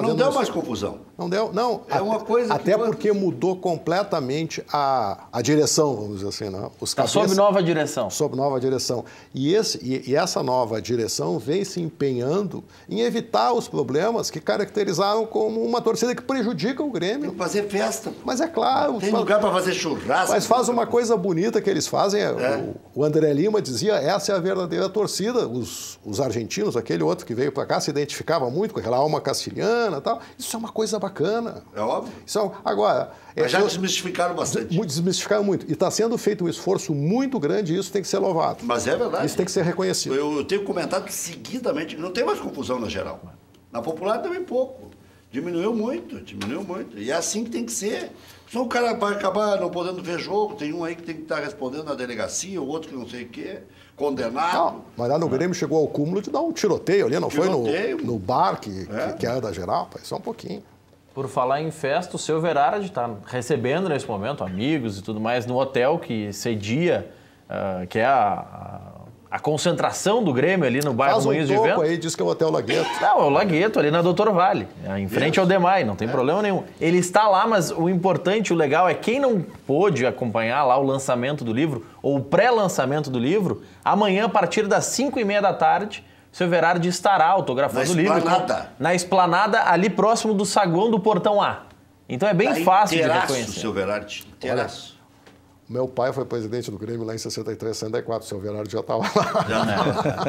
Não deu mais confusão. Não deu, não. É uma coisa até porque mudou completamente a direção, vamos dizer assim, né? Sob nova direção. Sob nova direção. E essa nova direção vem se empenhando em evitar os problemas que caracterizaram como uma torcida que prejudica o Grêmio. Tem que fazer festa. Mas é claro. Tem lugar para fazer churrasco. Mas faz uma coisa bonita que eles fazem. O André Lima dizia, essa é a verdadeira torcida. Os argentinos, aquele outro que veio para cá, se identificava muito com aquela alma castilhana e tal. Isso é uma coisa bacana. É óbvio. Agora... Mas já desmistificaram bastante. Desmistificaram muito. E está sendo feito um esforço muito grande e isso tem que ser louvado. Mas é verdade. Isso tem que ser reconhecido. Eu tenho comentado seguidamente que não tem mais confusão na Geral. Na Popular também pouco. Diminuiu muito. E é assim que tem que ser. Senão o cara vai acabar não podendo ver jogo. Tem um aí que tem que estar respondendo na delegacia, o outro que não sei o quê. Condenado. Não, mas lá no Grêmio chegou ao cúmulo de dar um tiroteio ali, não foi no bar que era da Geral? Só um pouquinho. Por falar em festa, o seu Verardi está recebendo nesse momento amigos e tudo mais no hotel que cedia, que é a concentração do Grêmio ali no bairro Moinhos de Vento. Aí diz que é o Hotel Lagueto. Não, é o Lagueto, ali na Doutor Vale, em frente ao Demai, não tem problema nenhum. Ele está lá, mas o importante, o legal é quem não pôde acompanhar lá o lançamento do livro, ou o pré-lançamento do livro, amanhã, a partir das 5h30 da tarde, o seu Verardi estará autografando o livro. Na esplanada, ali próximo do saguão do Portão A. Então é bem fácil de reconhecer. O seu Verardi, inteiraço. Meu pai foi presidente do Grêmio lá em 63, 64. O seu Verardi já estava lá.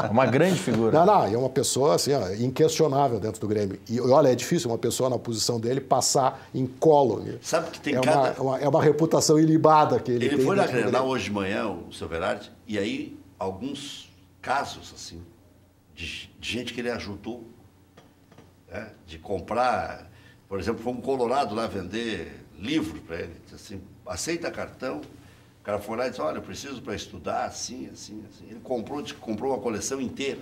É uma grande figura. Não, é uma pessoa assim, inquestionável dentro do Grêmio. E olha, é difícil uma pessoa na posição dele passar incólume. Sabe que tem é uma reputação ilibada que ele tem. Ele foi na Grenal hoje de manhã, o seu Verardi, e aí alguns casos, assim, de gente que ele ajudou, né, de comprar. Por exemplo, foi um colorado lá vender livro para ele, assim, aceita cartão. O cara foi lá e disse, olha, eu preciso para estudar, assim. Ele comprou uma coleção inteira.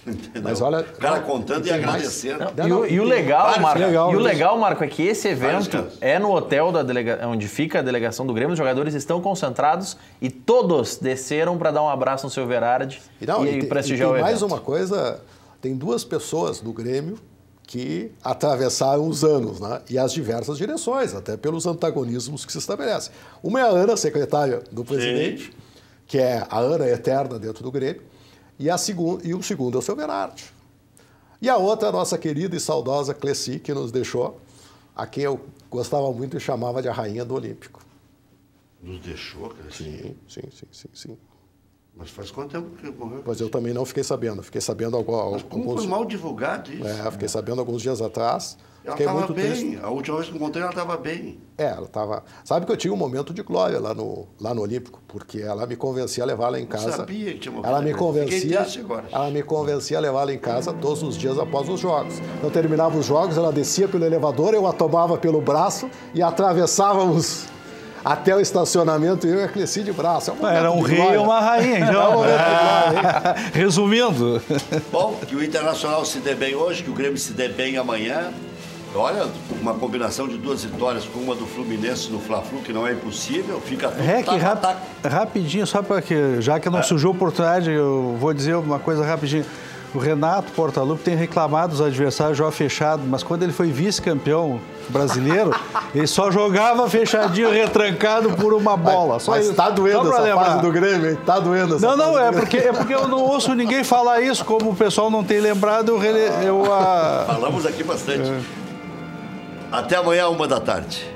Entendeu? Mas olha, o cara contando e agradecendo. E o legal, Marco, é que esse evento é no hotel onde fica a delegação do Grêmio. Os jogadores estão concentrados e todos desceram para dar um abraço no seu Verardi e prestigiar o evento. Mais uma coisa, tem 2 pessoas do Grêmio que atravessaram os anos, né? E as diversas direções, até pelos antagonismos que se estabelecem. Uma é a Ana, secretária do presidente, que é a Ana eterna dentro do Grêmio, e o segundo é o seu Verardi. E a outra é a nossa querida e saudosa Cleci, que nos deixou, a quem eu gostava muito e chamava de a rainha do Olímpico. Nos deixou, Cleci? Sim. Mas faz quanto tempo que morreu? Pois eu também não fiquei sabendo. Fiquei sabendo alguns... Como foi mal divulgado isso? Fiquei sabendo alguns dias atrás. Ela Fiquei estava muito bem. triste. A última vez que encontrei, ela estava bem. Ela estava... Sabe que eu tinha um momento de glória lá no Olímpico, porque ela me convencia a levá-la em casa. Eu sabia que tinha morrido. Ela me convencia, agora. ela me convencia a levá-la em casa todos os dias após os jogos. Eu terminava os jogos, ela descia pelo elevador, eu a tomava pelo braço e atravessávamos até o estacionamento e eu a cresci de braço. Era um rei e uma rainha, então. Resumindo. Bom, que o Internacional se dê bem hoje, que o Grêmio se dê bem amanhã. Olha, uma combinação de 2 vitórias com uma do Fluminense no Fla-Flu, que não é impossível, fica tudo rapidinho, só para que, já que não surgiu oportunidade, eu vou dizer uma coisa rapidinho. O Renato Portaluppi tem reclamado dos adversários jogar fechado, mas quando ele foi vice-campeão brasileiro, ele só jogava fechadinho, retrancado por uma bola. Só mas isso. Tá doendo essa fase do Grêmio, hein? Tá doendo essa fase Não, é porque eu não ouço ninguém falar isso, como o pessoal não tem lembrado, Falamos aqui bastante. Até amanhã, 1h da tarde.